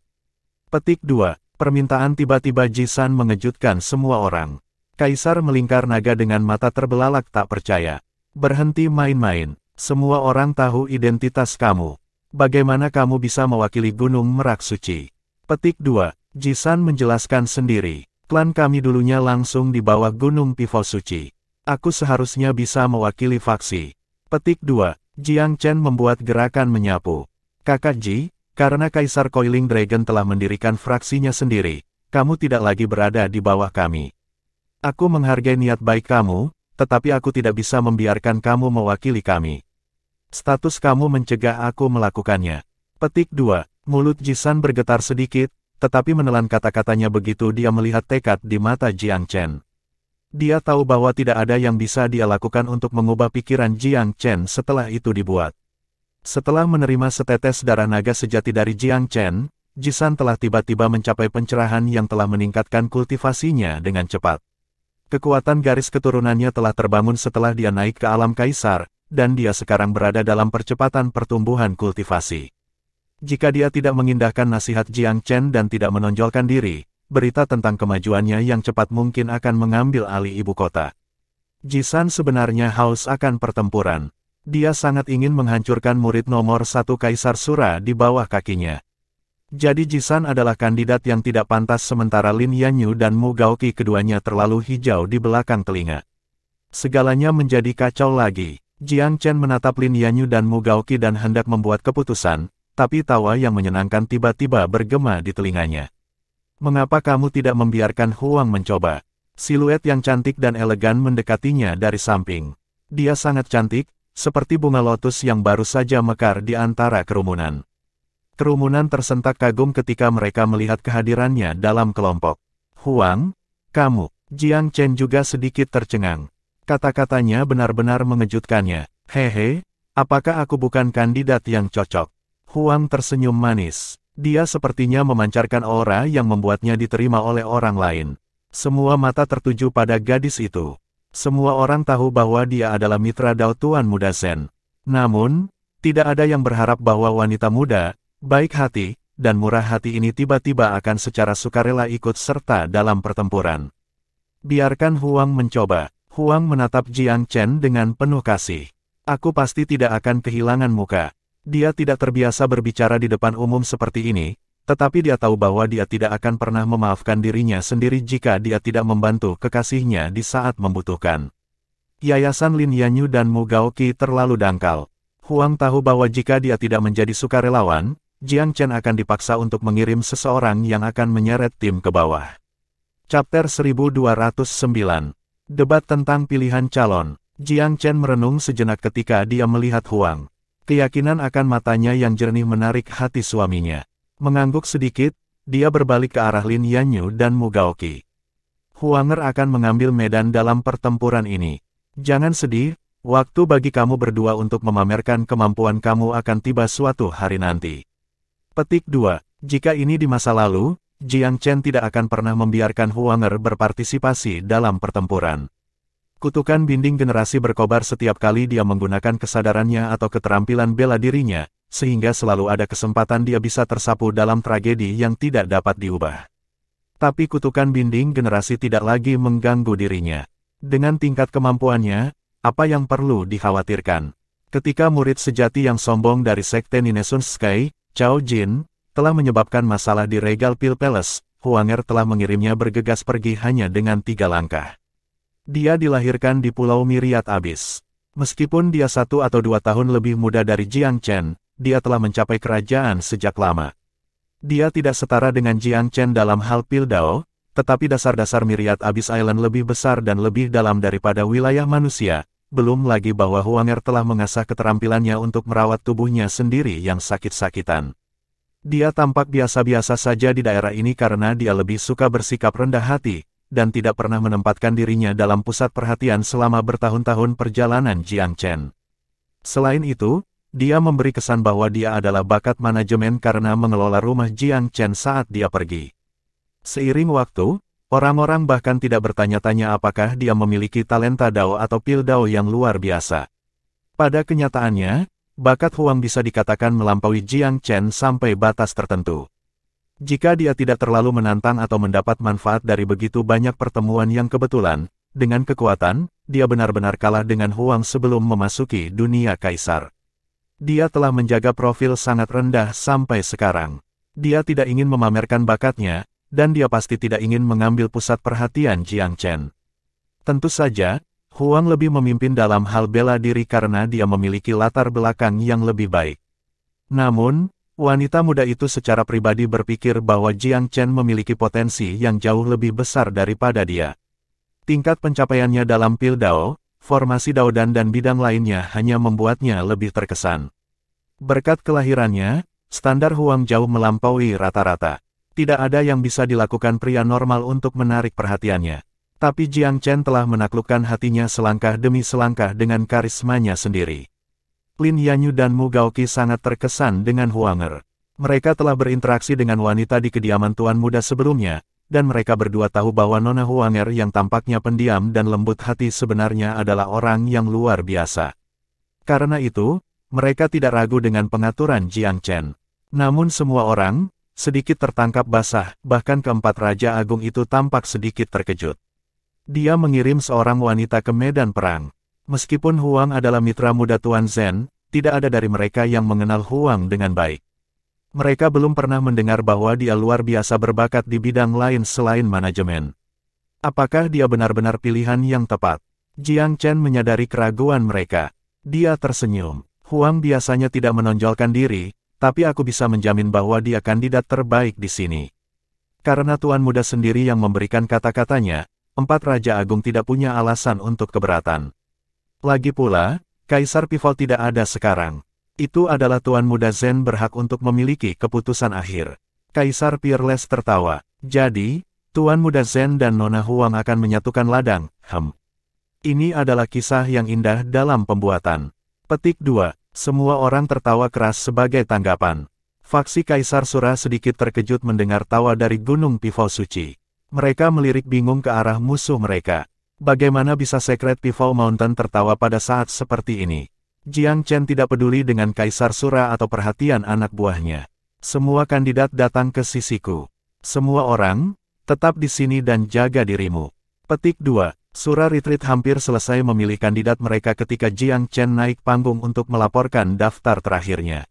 Petik 2. Permintaan tiba-tiba Jisan mengejutkan semua orang. Kaisar melingkar naga dengan mata terbelalak tak percaya. Berhenti main-main. Semua orang tahu identitas kamu. Bagaimana kamu bisa mewakili Gunung Merak Suci? Petik 2. Jisan menjelaskan sendiri. Klan kami dulunya langsung di bawah Gunung Pifao Suci. Aku seharusnya bisa mewakili faksi. Petik 2. Jiang Chen membuat gerakan menyapu. Kakak Ji, karena Kaisar Coiling Dragon telah mendirikan fraksinya sendiri, kamu tidak lagi berada di bawah kami. Aku menghargai niat baik kamu, tetapi aku tidak bisa membiarkan kamu mewakili kami. Status kamu mencegah aku melakukannya. Petik 2. Mulut Jisan bergetar sedikit, tetapi menelan kata-katanya begitu dia melihat tekad di mata Jiang Chen. Dia tahu bahwa tidak ada yang bisa dia lakukan untuk mengubah pikiran Jiang Chen setelah itu dibuat. Setelah menerima setetes darah naga sejati dari Jiang Chen, Jisan telah tiba-tiba mencapai pencerahan yang telah meningkatkan kultivasinya dengan cepat. Kekuatan garis keturunannya telah terbangun setelah dia naik ke alam kaisar, dan dia sekarang berada dalam percepatan pertumbuhan kultivasi. Jika dia tidak mengindahkan nasihat Jiang Chen dan tidak menonjolkan diri, berita tentang kemajuannya yang cepat mungkin akan mengambil alih ibu kota. Jisan sebenarnya haus akan pertempuran. Dia sangat ingin menghancurkan murid nomor 1 Kaisar Sura di bawah kakinya. Jadi Jisan adalah kandidat yang tidak pantas sementara Lin Yanyu dan Mu Gaoqi keduanya terlalu hijau di belakang telinga. Segalanya menjadi kacau lagi. Jiang Chen menatap Lin Yanyu dan Mu Gaoqi dan hendak membuat keputusan, tapi tawa yang menyenangkan tiba-tiba bergema di telinganya. Mengapa kamu tidak membiarkan Huang mencoba? Siluet yang cantik dan elegan mendekatinya dari samping. Dia sangat cantik, seperti bunga lotus yang baru saja mekar di antara kerumunan. Kerumunan tersentak kagum ketika mereka melihat kehadirannya dalam kelompok. Huang, kamu. Jiang Chen juga sedikit tercengang. Kata-katanya benar-benar mengejutkannya. Hehe, apakah aku bukan kandidat yang cocok? Huang tersenyum manis. Dia sepertinya memancarkan aura yang membuatnya diterima oleh orang lain. Semua mata tertuju pada gadis itu. Semua orang tahu bahwa dia adalah mitra Dao Tuan Muda Zen. Namun, tidak ada yang berharap bahwa wanita muda, baik hati, dan murah hati ini tiba-tiba akan secara sukarela ikut serta dalam pertempuran. Biarkan Huang mencoba. Huang menatap Jiang Chen dengan penuh kasih. Aku pasti tidak akan kehilangan muka. Dia tidak terbiasa berbicara di depan umum seperti ini, tetapi dia tahu bahwa dia tidak akan pernah memaafkan dirinya sendiri jika dia tidak membantu kekasihnya di saat membutuhkan. Yayasan Lin Yanyu dan Mu Gaoqi terlalu dangkal. Huang tahu bahwa jika dia tidak menjadi sukarelawan, Jiang Chen akan dipaksa untuk mengirim seseorang yang akan menyeret tim ke bawah. Chapter 1209. Debat tentang pilihan calon. Jiang Chen merenung sejenak ketika dia melihat Huang. Keyakinan akan matanya yang jernih menarik hati suaminya. Mengangguk sedikit, dia berbalik ke arah Lin Yanyu dan Mu Gaoqi. Huanger akan mengambil medan dalam pertempuran ini. Jangan sedih, waktu bagi kamu berdua untuk memamerkan kemampuan kamu akan tiba suatu hari nanti. Petik 2. Jika ini di masa lalu, Jiang Chen tidak akan pernah membiarkan Huanger berpartisipasi dalam pertempuran. Kutukan binding generasi berkobar setiap kali dia menggunakan kesadarannya atau keterampilan bela dirinya, sehingga selalu ada kesempatan dia bisa tersapu dalam tragedi yang tidak dapat diubah. Tapi kutukan binding generasi tidak lagi mengganggu dirinya. Dengan tingkat kemampuannya, apa yang perlu dikhawatirkan? Ketika murid sejati yang sombong dari Sekte Ninesun Sky, Cao Jin, telah menyebabkan masalah di Regal Pil Palace, Huanger telah mengirimnya bergegas pergi hanya dengan 3 langkah. Dia dilahirkan di Pulau Myriad Abyss. Meskipun dia 1 atau 2 tahun lebih muda dari Jiang Chen, dia telah mencapai kerajaan sejak lama. Dia tidak setara dengan Jiang Chen dalam hal Pil Dao, tetapi dasar-dasar Myriad Abyss Island lebih besar dan lebih dalam daripada wilayah manusia, belum lagi bahwa Huanger telah mengasah keterampilannya untuk merawat tubuhnya sendiri yang sakit-sakitan. Dia tampak biasa-biasa saja di daerah ini karena dia lebih suka bersikap rendah hati, dan tidak pernah menempatkan dirinya dalam pusat perhatian selama bertahun-tahun perjalanan Jiang Chen. Selain itu, dia memberi kesan bahwa dia adalah bakat manajemen karena mengelola rumah Jiang Chen saat dia pergi. Seiring waktu, orang-orang bahkan tidak bertanya-tanya apakah dia memiliki talenta Dao atau Pil Dao yang luar biasa. Pada kenyataannya, bakat Huang bisa dikatakan melampaui Jiang Chen sampai batas tertentu. Jika dia tidak terlalu menantang atau mendapat manfaat dari begitu banyak pertemuan yang kebetulan, dengan kekuatan, dia benar-benar kalah dengan Huang sebelum memasuki dunia kaisar. Dia telah menjaga profil sangat rendah sampai sekarang. Dia tidak ingin memamerkan bakatnya, dan dia pasti tidak ingin mengambil pusat perhatian Jiang Chen. Tentu saja, Huang lebih memimpin dalam hal bela diri karena dia memiliki latar belakang yang lebih baik. Namun, wanita muda itu secara pribadi berpikir bahwa Jiang Chen memiliki potensi yang jauh lebih besar daripada dia. Tingkat pencapaiannya dalam Pil Dao, formasi Daodan dan bidang lainnya hanya membuatnya lebih terkesan. Berkat kelahirannya, standar Huang jauh melampaui rata-rata. Tidak ada yang bisa dilakukan pria normal untuk menarik perhatiannya. Tapi Jiang Chen telah menaklukkan hatinya selangkah demi selangkah dengan karismanya sendiri. Lin Yanyu dan Mu Gaoqi sangat terkesan dengan Huanger. Mereka telah berinteraksi dengan wanita di kediaman Tuan Muda sebelumnya, dan mereka berdua tahu bahwa Nona Huanger yang tampaknya pendiam dan lembut hati sebenarnya adalah orang yang luar biasa. Karena itu, mereka tidak ragu dengan pengaturan Jiang Chen. Namun semua orang, sedikit tertangkap basah, bahkan keempat Raja Agung itu tampak sedikit terkejut. Dia mengirim seorang wanita ke medan perang. Meskipun Huang adalah mitra muda Tuan Zen, tidak ada dari mereka yang mengenal Huang dengan baik. Mereka belum pernah mendengar bahwa dia luar biasa berbakat di bidang lain selain manajemen. Apakah dia benar-benar pilihan yang tepat? Jiang Chen menyadari keraguan mereka. Dia tersenyum. Huang biasanya tidak menonjolkan diri, tapi aku bisa menjamin bahwa dia kandidat terbaik di sini. Karena Tuan Muda sendiri yang memberikan kata-katanya, 4 Raja Agung tidak punya alasan untuk keberatan. Lagi pula, Kaisar Pivot tidak ada sekarang. Itu adalah Tuan Muda Zen berhak untuk memiliki keputusan akhir. Kaisar Peerless tertawa. Jadi, Tuan Muda Zen dan Nona Huang akan menyatukan ladang. Ini adalah kisah yang indah dalam pembuatan. Petik 2. Semua orang tertawa keras sebagai tanggapan. Faksi Kaisar Sura sedikit terkejut mendengar tawa dari Gunung Pifau Suci. Mereka melirik bingung ke arah musuh mereka. Bagaimana bisa Secret Pifau Mountain tertawa pada saat seperti ini? Jiang Chen tidak peduli dengan Kaisar Sura atau perhatian anak buahnya. Semua kandidat datang ke sisiku. Semua orang, tetap di sini dan jaga dirimu. Petik 2. Sura Retreat hampir selesai memilih kandidat mereka ketika Jiang Chen naik panggung untuk melaporkan daftar terakhirnya.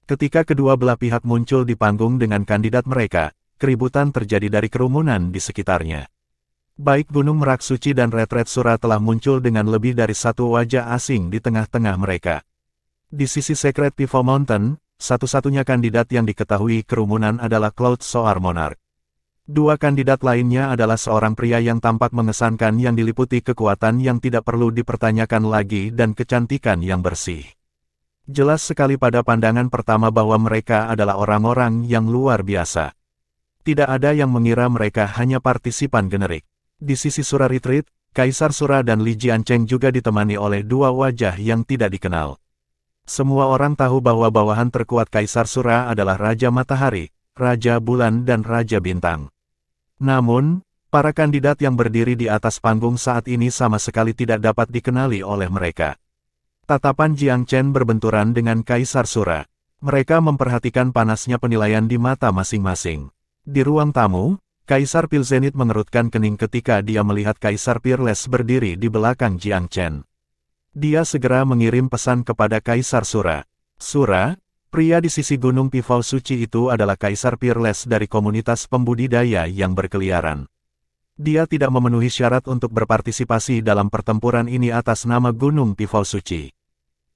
Ketika kedua belah pihak muncul di panggung dengan kandidat mereka, keributan terjadi dari kerumunan di sekitarnya. Baik Gunung Merak Suci dan Retreat Sura telah muncul dengan lebih dari satu wajah asing di tengah-tengah mereka. Di sisi Secret Pifau Mountain, satu-satunya kandidat yang diketahui kerumunan adalah Cloud Soar Monarch. Dua kandidat lainnya adalah seorang pria yang tampak mengesankan yang diliputi kekuatan yang tidak perlu dipertanyakan lagi dan kecantikan yang bersih. Jelas sekali pada pandangan pertama bahwa mereka adalah orang-orang yang luar biasa. Tidak ada yang mengira mereka hanya partisipan generik. Di sisi Sura Retreat, Kaisar Sura dan Li Jiancheng juga ditemani oleh dua wajah yang tidak dikenal. Semua orang tahu bahwa bawahan terkuat Kaisar Sura adalah Raja Matahari, Raja Bulan dan Raja Bintang. Namun, para kandidat yang berdiri di atas panggung saat ini sama sekali tidak dapat dikenali oleh mereka. Tatapan Jiang Chen berbenturan dengan Kaisar Sura. Mereka memperhatikan panasnya penilaian di mata masing-masing. Di ruang tamu, Kaisar Pil Zenith mengerutkan kening ketika dia melihat Kaisar Peerless berdiri di belakang Jiang Chen. Dia segera mengirim pesan kepada Kaisar Sura. Sura, pria di sisi Gunung Pifau Suci itu adalah Kaisar Peerless dari komunitas pembudidaya yang berkeliaran. Dia tidak memenuhi syarat untuk berpartisipasi dalam pertempuran ini atas nama Gunung Pifau Suci.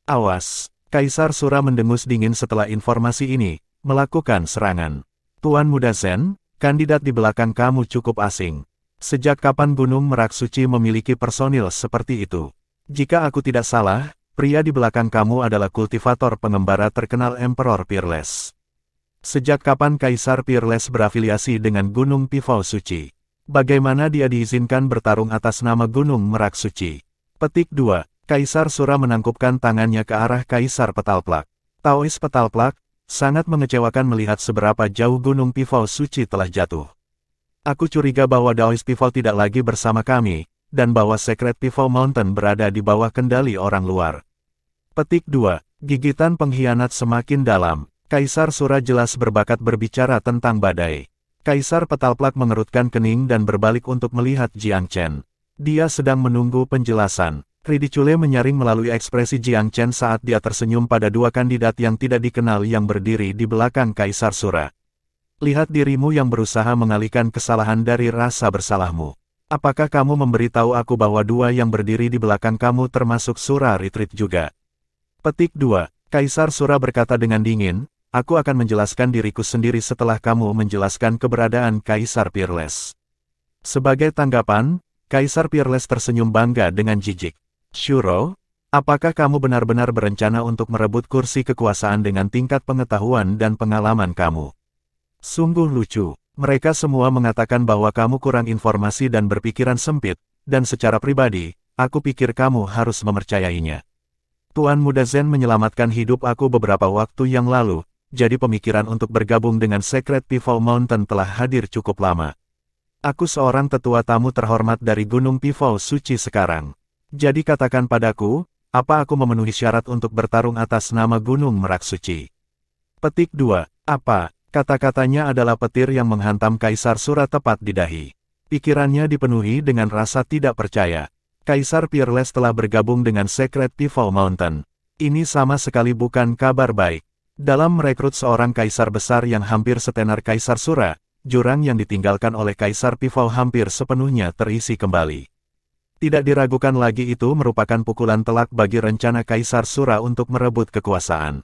Awas, Kaisar Sura mendengus dingin setelah informasi ini, melakukan serangan. Tuan Muda Zen, kandidat di belakang kamu cukup asing. Sejak kapan Gunung Merak Suci memiliki personil seperti itu? Jika aku tidak salah, pria di belakang kamu adalah kultivator pengembara terkenal Emperor Peerless. Sejak kapan Kaisar Peerless berafiliasi dengan Gunung Pifau Suci? Bagaimana dia diizinkan bertarung atas nama Gunung Merak Suci? Petik 2. Kaisar Sura menangkupkan tangannya ke arah Kaisar Petalplak. Taois Petalplak, sangat mengecewakan melihat seberapa jauh Gunung Pifau Suci telah jatuh. Aku curiga bahwa Daois Pifau tidak lagi bersama kami, dan bahwa Secret Pifau Mountain berada di bawah kendali orang luar. Petik 2. Gigitan pengkhianat semakin dalam. Kaisar Sura jelas berbakat berbicara tentang badai. Kaisar Petalplak mengerutkan kening dan berbalik untuk melihat Jiang Chen. Dia sedang menunggu penjelasan. Ridicule menyaring melalui ekspresi Jiang Chen saat dia tersenyum pada dua kandidat yang tidak dikenal yang berdiri di belakang Kaisar Sura. Lihat dirimu yang berusaha mengalihkan kesalahan dari rasa bersalahmu. Apakah kamu memberitahu aku bahwa dua yang berdiri di belakang kamu termasuk Sura Retreat juga? Petik 2. Kaisar Sura berkata dengan dingin, aku akan menjelaskan diriku sendiri setelah kamu menjelaskan keberadaan Kaisar Peerless. Sebagai tanggapan, Kaisar Peerless tersenyum bangga dengan jijik. Shuro, apakah kamu benar-benar berencana untuk merebut kursi kekuasaan dengan tingkat pengetahuan dan pengalaman kamu? Sungguh lucu, mereka semua mengatakan bahwa kamu kurang informasi dan berpikiran sempit, dan secara pribadi, aku pikir kamu harus mempercayainya. Tuan Muda Zen menyelamatkan hidup aku beberapa waktu yang lalu, jadi pemikiran untuk bergabung dengan Secret Pifau Mountain telah hadir cukup lama. Aku seorang tetua tamu terhormat dari Gunung Pifau Suci sekarang. Jadi katakan padaku, apa aku memenuhi syarat untuk bertarung atas nama Gunung Merak Suci? Petik 2. Apa? Kata-katanya adalah petir yang menghantam Kaisar Sura tepat di dahi. Pikirannya dipenuhi dengan rasa tidak percaya. Kaisar Peerless telah bergabung dengan Secret Pifau Mountain. Ini sama sekali bukan kabar baik. Dalam merekrut seorang kaisar besar yang hampir setenar Kaisar Sura, jurang yang ditinggalkan oleh Kaisar Pifau hampir sepenuhnya terisi kembali. Tidak diragukan lagi itu merupakan pukulan telak bagi rencana Kaisar Sura untuk merebut kekuasaan.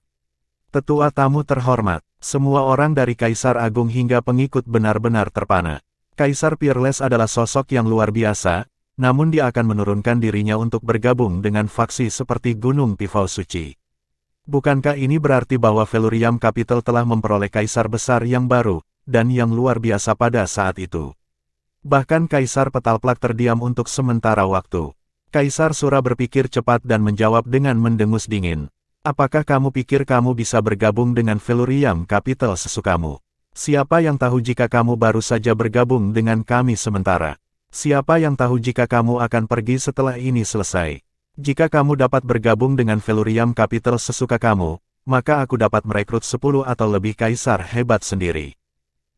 Tetua tamu terhormat, semua orang dari Kaisar Agung hingga pengikut benar-benar terpana. Kaisar Peerless adalah sosok yang luar biasa, namun dia akan menurunkan dirinya untuk bergabung dengan faksi seperti Gunung Pifau Suci. Bukankah ini berarti bahwa Felurium Capital telah memperoleh kaisar besar yang baru, dan yang luar biasa pada saat itu? Bahkan Kaisar Petalplak terdiam untuk sementara waktu. Kaisar Sura berpikir cepat dan menjawab dengan mendengus dingin. Apakah kamu pikir kamu bisa bergabung dengan Felurium Capital sesukamu? Siapa yang tahu jika kamu baru saja bergabung dengan kami sementara? Siapa yang tahu jika kamu akan pergi setelah ini selesai? Jika kamu dapat bergabung dengan Felurium Capital sesuka kamu, maka aku dapat merekrut 10 atau lebih kaisar hebat sendiri.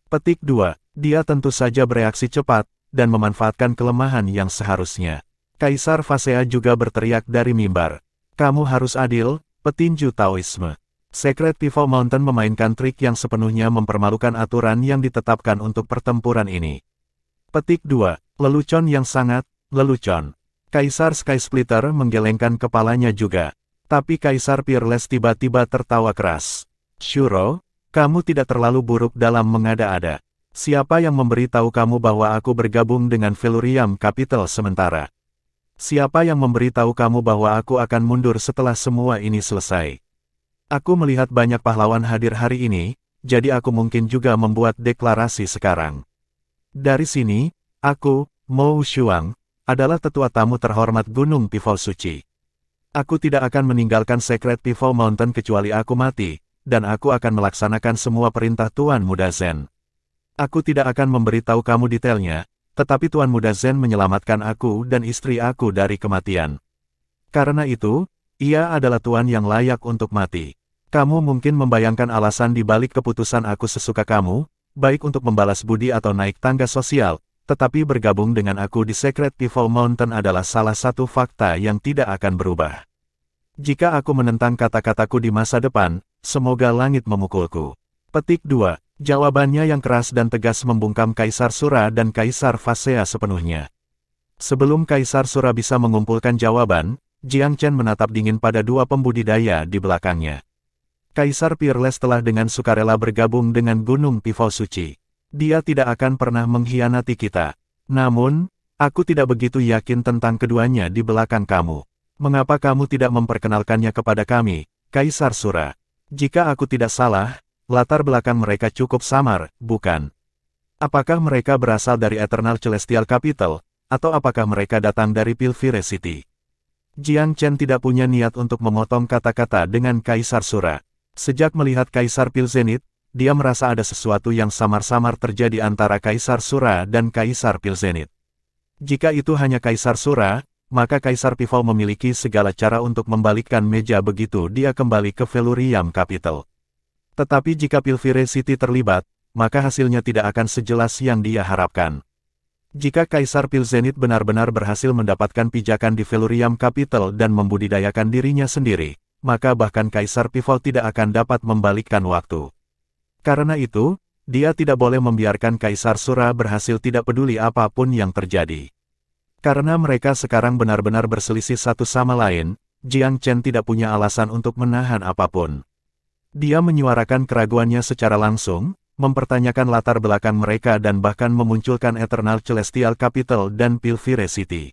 Petik 2. Dia tentu saja bereaksi cepat, dan memanfaatkan kelemahan yang seharusnya. Kaisar Fasea juga berteriak dari mimbar. Kamu harus adil, petinju Taoisme. Secret Pivot Mountain memainkan trik yang sepenuhnya mempermalukan aturan yang ditetapkan untuk pertempuran ini. Petik 2. Lelucon yang sangat, lelucon. Kaisar Sky Splitter menggelengkan kepalanya juga. Tapi Kaisar Peerless tiba-tiba tertawa keras. Shuro, kamu tidak terlalu buruk dalam mengada-ada. Siapa yang memberitahu kamu bahwa aku bergabung dengan Felurium Capital sementara? Siapa yang memberitahu kamu bahwa aku akan mundur setelah semua ini selesai? Aku melihat banyak pahlawan hadir hari ini, jadi aku mungkin juga membuat deklarasi sekarang. Dari sini, aku, Mou Shuang, adalah tetua tamu terhormat Gunung Pivot Suci. Aku tidak akan meninggalkan Secret Pivot Mountain kecuali aku mati, dan aku akan melaksanakan semua perintah Tuan Muda Zen. Aku tidak akan memberitahu kamu detailnya, tetapi Tuan Muda Zen menyelamatkan aku dan istri aku dari kematian. Karena itu, ia adalah Tuan yang layak untuk mati. Kamu mungkin membayangkan alasan di balik keputusan aku sesuka kamu, baik untuk membalas budi atau naik tangga sosial, tetapi bergabung dengan aku di Secret Pivot Mountain adalah salah satu fakta yang tidak akan berubah. Jika aku menentang kata-kataku di masa depan, semoga langit memukulku. Petik 2. Jawabannya yang keras dan tegas membungkam Kaisar Sura dan Kaisar Fasea sepenuhnya. Sebelum Kaisar Sura bisa mengumpulkan jawaban, Jiang Chen menatap dingin pada dua pembudidaya di belakangnya. Kaisar Peerless telah dengan sukarela bergabung dengan Gunung Pivot Suci. Dia tidak akan pernah mengkhianati kita. Namun, aku tidak begitu yakin tentang keduanya di belakang kamu. Mengapa kamu tidak memperkenalkannya kepada kami, Kaisar Sura? Jika aku tidak salah, latar belakang mereka cukup samar, bukan? Apakah mereka berasal dari Eternal Celestial Capital, atau apakah mereka datang dari Pilfire City? Jiang Chen tidak punya niat untuk memotong kata-kata dengan Kaisar Sura. Sejak melihat Kaisar Pilzenit, dia merasa ada sesuatu yang samar-samar terjadi antara Kaisar Sura dan Kaisar Pilzenit. Jika itu hanya Kaisar Sura, maka Kaisar Pivot memiliki segala cara untuk membalikkan meja begitu dia kembali ke Felurium Capital. Tetapi jika Pilfire City terlibat, maka hasilnya tidak akan sejelas yang dia harapkan. Jika Kaisar Pilzenit benar-benar berhasil mendapatkan pijakan di Felurium Capital dan membudidayakan dirinya sendiri, maka bahkan Kaisar Pivot tidak akan dapat membalikkan waktu. Karena itu, dia tidak boleh membiarkan Kaisar Sura berhasil tidak peduli apapun yang terjadi. Karena mereka sekarang benar-benar berselisih satu sama lain, Jiang Chen tidak punya alasan untuk menahan apapun. Dia menyuarakan keraguannya secara langsung, mempertanyakan latar belakang mereka dan bahkan memunculkan Eternal Celestial Capital dan Pilfire City.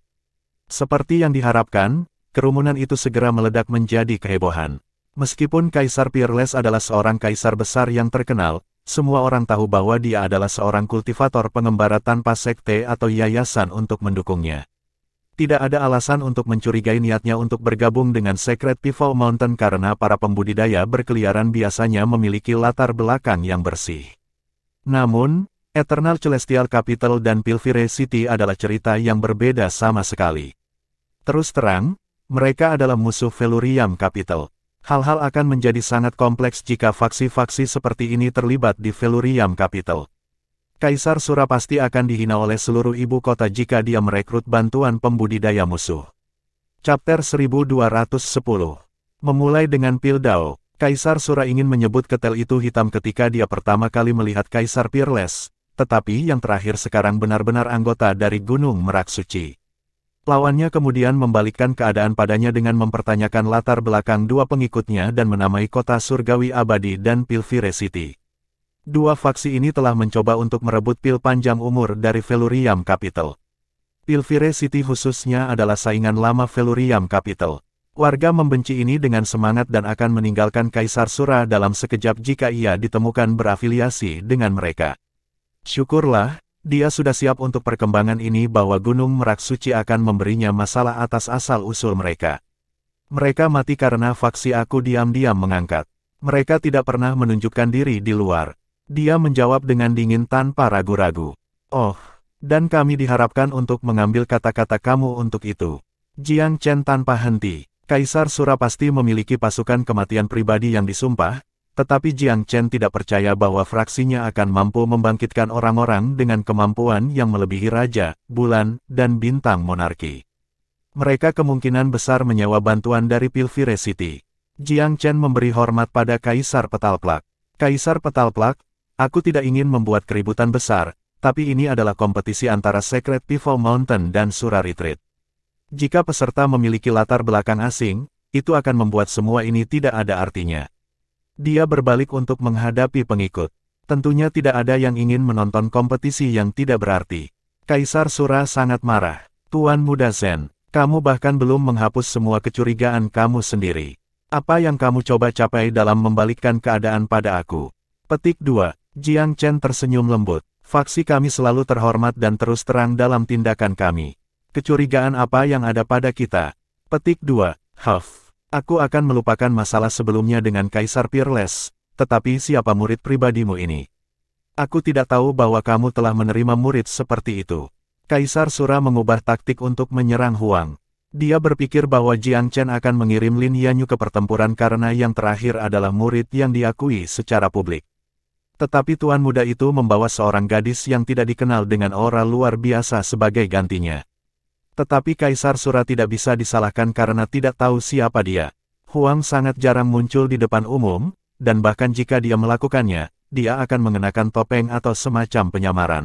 Seperti yang diharapkan, kerumunan itu segera meledak menjadi kehebohan. Meskipun Kaisar Peerless adalah seorang kaisar besar yang terkenal, semua orang tahu bahwa dia adalah seorang kultivator pengembara tanpa sekte atau yayasan untuk mendukungnya. Tidak ada alasan untuk mencurigai niatnya untuk bergabung dengan Secret Pivot Mountain karena para pembudidaya berkeliaran biasanya memiliki latar belakang yang bersih. Namun, Eternal Celestial Capital dan Pilfire City adalah cerita yang berbeda sama sekali. Terus terang, mereka adalah musuh Felurium Capital. Hal-hal akan menjadi sangat kompleks jika faksi-faksi seperti ini terlibat di Felurium Capital. Kaisar Sura pasti akan dihina oleh seluruh ibu kota jika dia merekrut bantuan pembudidaya musuh. Chapter 1210. Memulai dengan Pildao, Kaisar Sura ingin menyebut ketel itu hitam ketika dia pertama kali melihat Kaisar Peerless, tetapi yang terakhir sekarang benar-benar anggota dari Gunung Merak Suci. Lawannya kemudian membalikkan keadaan padanya dengan mempertanyakan latar belakang dua pengikutnya dan menamai kota surgawi abadi dan Pilfire City. Dua faksi ini telah mencoba untuk merebut pil panjang umur dari Felurium Capital. Pilfire City khususnya adalah saingan lama Felurium Capital. Warga membenci ini dengan semangat dan akan meninggalkan Kaisar Sura dalam sekejap jika ia ditemukan berafiliasi dengan mereka. Syukurlah, dia sudah siap untuk perkembangan ini bahwa Gunung Merak Suci akan memberinya masalah atas asal-usul mereka. Mereka mati karena faksi aku diam-diam mengangkat. Mereka tidak pernah menunjukkan diri di luar. Dia menjawab dengan dingin tanpa ragu-ragu. Oh, dan kami diharapkan untuk mengambil kata-kata kamu untuk itu. Jiang Chen tanpa henti. Kaisar Sura pasti memiliki pasukan kematian pribadi yang disumpah, tetapi Jiang Chen tidak percaya bahwa fraksinya akan mampu membangkitkan orang-orang dengan kemampuan yang melebihi raja, bulan, dan bintang monarki. Mereka kemungkinan besar menyewa bantuan dari Pilvire City. Jiang Chen memberi hormat pada Kaisar Petalplak. Kaisar Petalplak, aku tidak ingin membuat keributan besar, tapi ini adalah kompetisi antara Secret Pivot Mountain dan Sura Retreat. Jika peserta memiliki latar belakang asing, itu akan membuat semua ini tidak ada artinya. Dia berbalik untuk menghadapi pengikut. Tentunya tidak ada yang ingin menonton kompetisi yang tidak berarti. Kaisar Sura sangat marah. Tuan Muda Zen, kamu bahkan belum menghapus semua kecurigaan kamu sendiri. Apa yang kamu coba capai dalam membalikkan keadaan pada aku? Petik 2. Jiang Chen tersenyum lembut. Faksi kami selalu terhormat dan terus terang dalam tindakan kami. Kecurigaan apa yang ada pada kita? Petik 2. Huff. Aku akan melupakan masalah sebelumnya dengan Kaisar Peerless, tetapi siapa murid pribadimu ini? Aku tidak tahu bahwa kamu telah menerima murid seperti itu. Kaisar Sura mengubah taktik untuk menyerang Huang. Dia berpikir bahwa Jiang Chen akan mengirim Lin Yanyu ke pertempuran karena yang terakhir adalah murid yang diakui secara publik. Tetapi tuan muda itu membawa seorang gadis yang tidak dikenal dengan aura luar biasa sebagai gantinya. Tetapi Kaisar Sura tidak bisa disalahkan karena tidak tahu siapa dia. Huang sangat jarang muncul di depan umum, dan bahkan jika dia melakukannya, dia akan mengenakan topeng atau semacam penyamaran.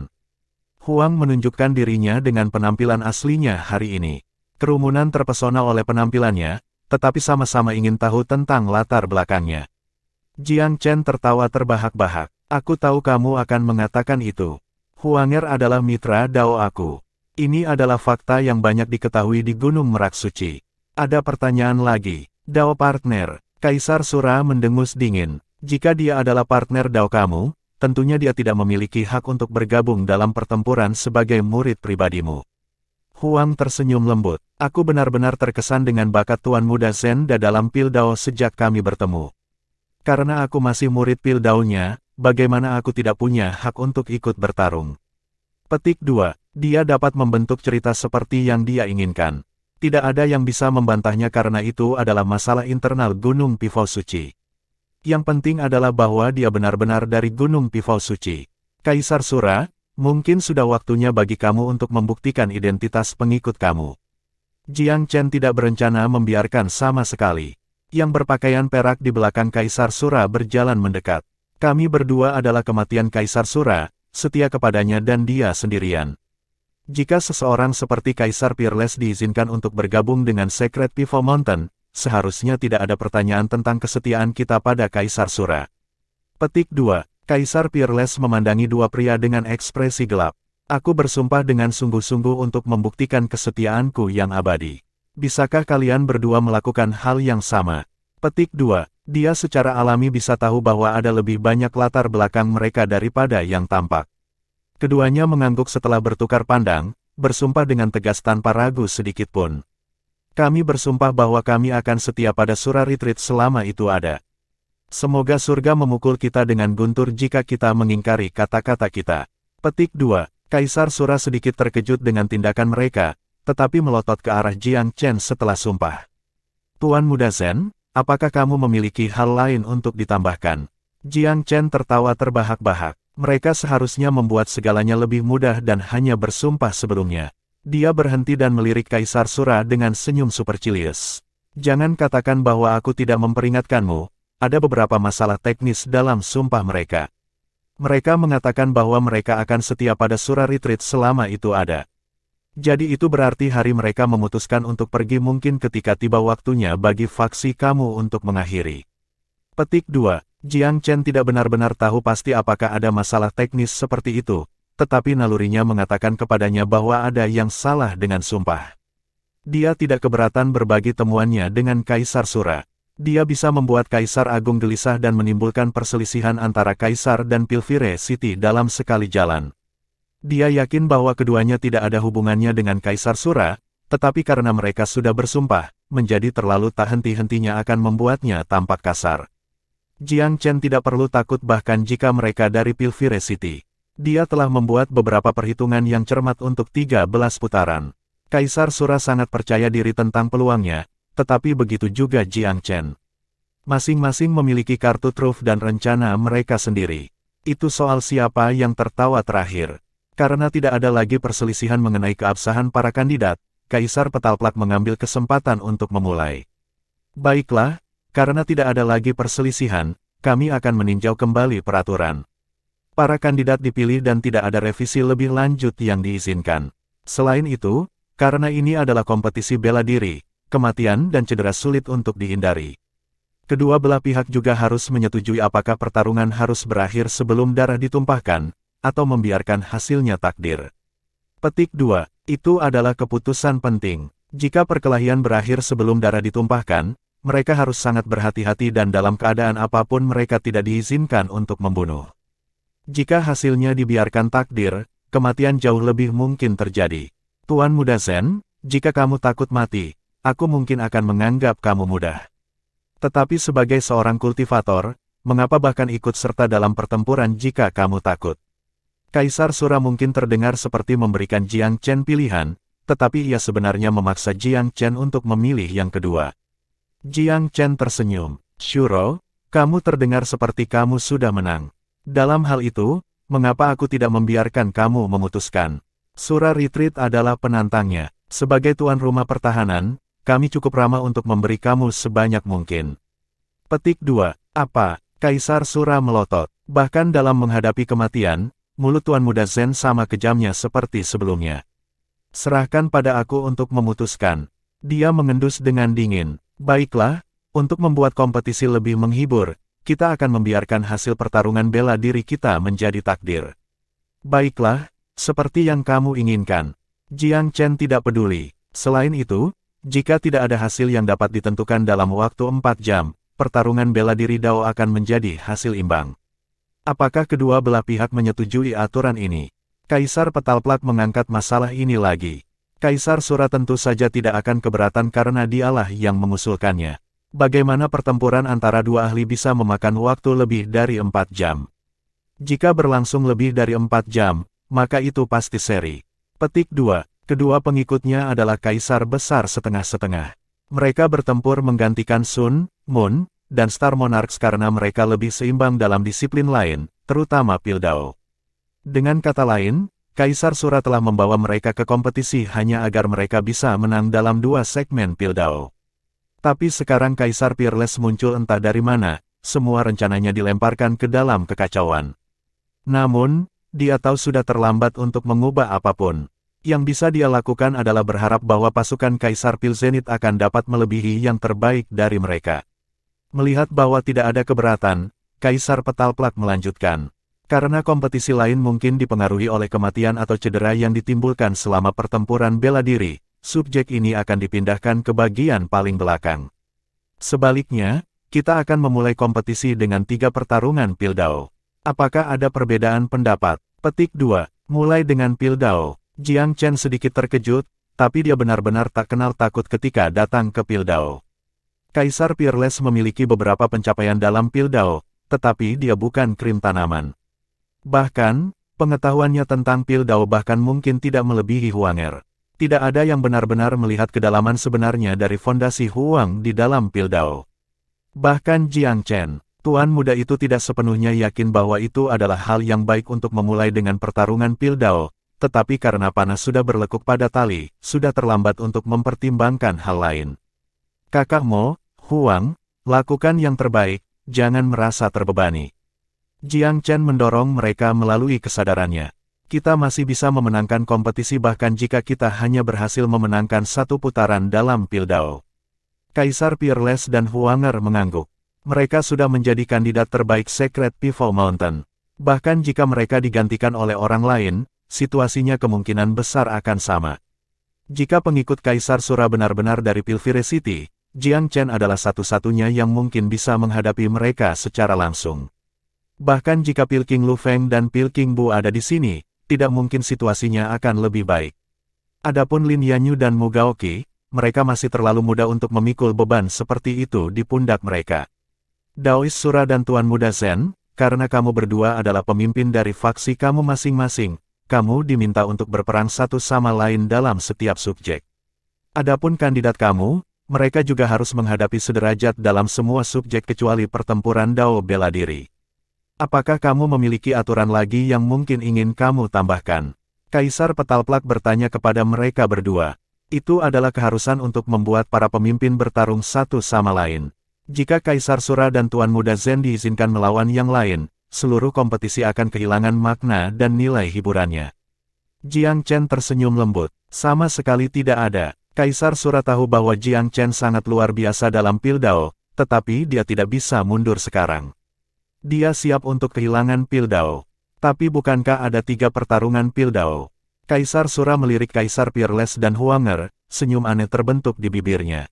Huang menunjukkan dirinya dengan penampilan aslinya hari ini. Kerumunan terpesona oleh penampilannya, tetapi sama-sama ingin tahu tentang latar belakangnya. Jiang Chen tertawa terbahak-bahak. Aku tahu kamu akan mengatakan itu. Huanger adalah mitra Dao aku. Ini adalah fakta yang banyak diketahui di Gunung Merak Suci. Ada pertanyaan lagi. Dao partner. Kaisar Sura mendengus dingin. Jika dia adalah partner Dao kamu, tentunya dia tidak memiliki hak untuk bergabung dalam pertempuran sebagai murid pribadimu. Huang tersenyum lembut. Aku benar-benar terkesan dengan bakat Tuan Muda Zen dalam Pil Dao sejak kami bertemu. Karena aku masih murid Pil Dao-nya, bagaimana aku tidak punya hak untuk ikut bertarung? Petik 2. Dia dapat membentuk cerita seperti yang dia inginkan. Tidak ada yang bisa membantahnya karena itu adalah masalah internal Gunung Pivot Suci. Yang penting adalah bahwa dia benar-benar dari Gunung Pivot Suci. Kaisar Sura, mungkin sudah waktunya bagi kamu untuk membuktikan identitas pengikut kamu. Jiang Chen tidak berencana membiarkan sama sekali. Yang berpakaian perak di belakang Kaisar Sura berjalan mendekat. Kami berdua adalah kematian Kaisar Sura, setia kepadanya dan dia sendirian. Jika seseorang seperti Kaisar Peerless diizinkan untuk bergabung dengan Secret Pivot Mountain, seharusnya tidak ada pertanyaan tentang kesetiaan kita pada Kaisar Sura. Petik 2. Kaisar Peerless memandangi dua pria dengan ekspresi gelap. Aku bersumpah dengan sungguh-sungguh untuk membuktikan kesetiaanku yang abadi. Bisakah kalian berdua melakukan hal yang sama? Petik 2. Dia secara alami bisa tahu bahwa ada lebih banyak latar belakang mereka daripada yang tampak. Keduanya mengangguk setelah bertukar pandang, bersumpah dengan tegas tanpa ragu sedikit pun. Kami bersumpah bahwa kami akan setia pada Sura Retreat selama itu ada. Semoga surga memukul kita dengan guntur jika kita mengingkari kata-kata kita. Petik 2. Kaisar Sura sedikit terkejut dengan tindakan mereka, tetapi melotot ke arah Jiang Chen setelah sumpah. Tuan Muda Zen, apakah kamu memiliki hal lain untuk ditambahkan? Jiang Chen tertawa terbahak-bahak. Mereka seharusnya membuat segalanya lebih mudah dan hanya bersumpah sebelumnya. Dia berhenti dan melirik Kaisar Sura dengan senyum supercilious. Jangan katakan bahwa aku tidak memperingatkanmu, ada beberapa masalah teknis dalam sumpah mereka. Mereka mengatakan bahwa mereka akan setia pada Sura Retreat selama itu ada. Jadi itu berarti hari mereka memutuskan untuk pergi mungkin ketika tiba waktunya bagi faksi kamu untuk mengakhiri. Petik 2. Jiang Chen tidak benar-benar tahu pasti apakah ada masalah teknis seperti itu, tetapi nalurinya mengatakan kepadanya bahwa ada yang salah dengan sumpah. Dia tidak keberatan berbagi temuannya dengan Kaisar Sura. Dia bisa membuat Kaisar Agung gelisah dan menimbulkan perselisihan antara Kaisar dan Pilvire City dalam sekali jalan. Dia yakin bahwa keduanya tidak ada hubungannya dengan Kaisar Sura, tetapi karena mereka sudah bersumpah, menjadi terlalu tak henti-hentinya akan membuatnya tampak kasar. Jiang Chen tidak perlu takut bahkan jika mereka dari Pilvire City. Dia telah membuat beberapa perhitungan yang cermat untuk 13 putaran. Kaisar Sura sangat percaya diri tentang peluangnya, tetapi begitu juga Jiang Chen. Masing-masing memiliki kartu truf dan rencana mereka sendiri. Itu soal siapa yang tertawa terakhir. Karena tidak ada lagi perselisihan mengenai keabsahan para kandidat, Kaisar Petalplak mengambil kesempatan untuk memulai. Baiklah, karena tidak ada lagi perselisihan, kami akan meninjau kembali peraturan. Para kandidat dipilih dan tidak ada revisi lebih lanjut yang diizinkan. Selain itu, karena ini adalah kompetisi bela diri, kematian dan cedera sulit untuk dihindari. Kedua belah pihak juga harus menyetujui apakah pertarungan harus berakhir sebelum darah ditumpahkan, atau membiarkan hasilnya takdir. Petik 2. Itu adalah keputusan penting. Jika perkelahian berakhir sebelum darah ditumpahkan, mereka harus sangat berhati-hati dan dalam keadaan apapun mereka tidak diizinkan untuk membunuh. Jika hasilnya dibiarkan takdir, kematian jauh lebih mungkin terjadi. Tuan Muda Zen, jika kamu takut mati, aku mungkin akan menganggap kamu mudah. Tetapi sebagai seorang kultivator, mengapa bahkan ikut serta dalam pertempuran jika kamu takut? Kaisar Sura mungkin terdengar seperti memberikan Jiang Chen pilihan, tetapi ia sebenarnya memaksa Jiang Chen untuk memilih yang kedua. Jiang Chen tersenyum. Shuro, kamu terdengar seperti kamu sudah menang. Dalam hal itu, mengapa aku tidak membiarkan kamu memutuskan? Sura Retreat adalah penantangnya. Sebagai tuan rumah pertahanan, kami cukup ramah untuk memberi kamu sebanyak mungkin. Petik 2. Apa? Kaisar Sura melotot. Bahkan dalam menghadapi kematian, mulut Tuan Muda Zen sama kejamnya seperti sebelumnya. Serahkan pada aku untuk memutuskan. Dia mengendus dengan dingin. Baiklah, untuk membuat kompetisi lebih menghibur, kita akan membiarkan hasil pertarungan bela diri kita menjadi takdir. Baiklah, seperti yang kamu inginkan. Jiang Chen tidak peduli. Selain itu, jika tidak ada hasil yang dapat ditentukan dalam waktu 4 jam, pertarungan bela diri Dao akan menjadi hasil imbang. Apakah kedua belah pihak menyetujui aturan ini? Kaisar Petalplak mengangkat masalah ini lagi. Kaisar Sura tentu saja tidak akan keberatan karena dialah yang mengusulkannya. Bagaimana pertempuran antara dua ahli bisa memakan waktu lebih dari 4 jam? Jika berlangsung lebih dari 4 jam, maka itu pasti seri. Petik 2. Kedua pengikutnya adalah kaisar besar setengah-setengah. Mereka bertempur menggantikan Sun, Moon, dan Star Monarchs karena mereka lebih seimbang dalam disiplin lain, terutama Pildao. Dengan kata lain, Kaisar Sura telah membawa mereka ke kompetisi hanya agar mereka bisa menang dalam 2 segmen Pildao. Tapi sekarang Kaisar Peerless muncul entah dari mana, semua rencananya dilemparkan ke dalam kekacauan. Namun, dia tahu sudah terlambat untuk mengubah apapun. Yang bisa dia lakukan adalah berharap bahwa pasukan Kaisar Pilzenit akan dapat melebihi yang terbaik dari mereka. Melihat bahwa tidak ada keberatan, Kaisar Petalplak melanjutkan. Karena kompetisi lain mungkin dipengaruhi oleh kematian atau cedera yang ditimbulkan selama pertempuran bela diri, subjek ini akan dipindahkan ke bagian paling belakang. Sebaliknya, kita akan memulai kompetisi dengan 3 pertarungan Pildao. Apakah ada perbedaan pendapat? Petik 2. Mulai dengan Pildao. Jiang Chen sedikit terkejut, tapi dia benar-benar tak kenal takut ketika datang ke Pildao. Kaisar Peerless memiliki beberapa pencapaian dalam Pildao, tetapi dia bukan krim tanaman. Bahkan, pengetahuannya tentang Pildao bahkan mungkin tidak melebihi Huanger. Tidak ada yang benar-benar melihat kedalaman sebenarnya dari fondasi Huang di dalam Pildao. Bahkan Jiang Chen, tuan muda itu tidak sepenuhnya yakin bahwa itu adalah hal yang baik untuk memulai dengan pertarungan Pildao, tetapi karena panas sudah berlekuk pada tali, sudah terlambat untuk mempertimbangkan hal lain. Kakak Mo, Huang, lakukan yang terbaik, jangan merasa terbebani. Jiang Chen mendorong mereka melalui kesadarannya. Kita masih bisa memenangkan kompetisi bahkan jika kita hanya berhasil memenangkan 1 putaran dalam Pildao. Kaisar Peerless dan Huanger mengangguk. Mereka sudah menjadi kandidat terbaik Secret Pivot Mountain. Bahkan jika mereka digantikan oleh orang lain, situasinya kemungkinan besar akan sama. Jika pengikut Kaisar Sura benar-benar dari Pilvire City, Jiang Chen adalah satu-satunya yang mungkin bisa menghadapi mereka secara langsung. Bahkan jika Pil King Lu Feng dan Pil King Bu ada di sini, tidak mungkin situasinya akan lebih baik. Adapun Lin Yanyu dan Mu Gaoqi, mereka masih terlalu muda untuk memikul beban seperti itu di pundak mereka. Daois Sura dan Tuan Muda Zen, karena kamu berdua adalah pemimpin dari faksi kamu masing-masing, kamu diminta untuk berperang satu sama lain dalam setiap subjek. Adapun kandidat kamu, mereka juga harus menghadapi sederajat dalam semua subjek kecuali pertempuran Dao bela diri. Apakah kamu memiliki aturan lagi yang mungkin ingin kamu tambahkan? Kaisar Petalplak bertanya kepada mereka berdua. Itu adalah keharusan untuk membuat para pemimpin bertarung satu sama lain. Jika Kaisar Sura dan Tuan Muda Zen diizinkan melawan yang lain, seluruh kompetisi akan kehilangan makna dan nilai hiburannya. Jiang Chen tersenyum lembut. Sama sekali tidak ada. Kaisar Sura tahu bahwa Jiang Chen sangat luar biasa dalam Pil Dao, tetapi dia tidak bisa mundur sekarang. Dia siap untuk kehilangan Pil Dao. Tapi bukankah ada 3 pertarungan Pil Dao? Kaisar Sura melirik Kaisar Peerless dan Huanger, senyum aneh terbentuk di bibirnya.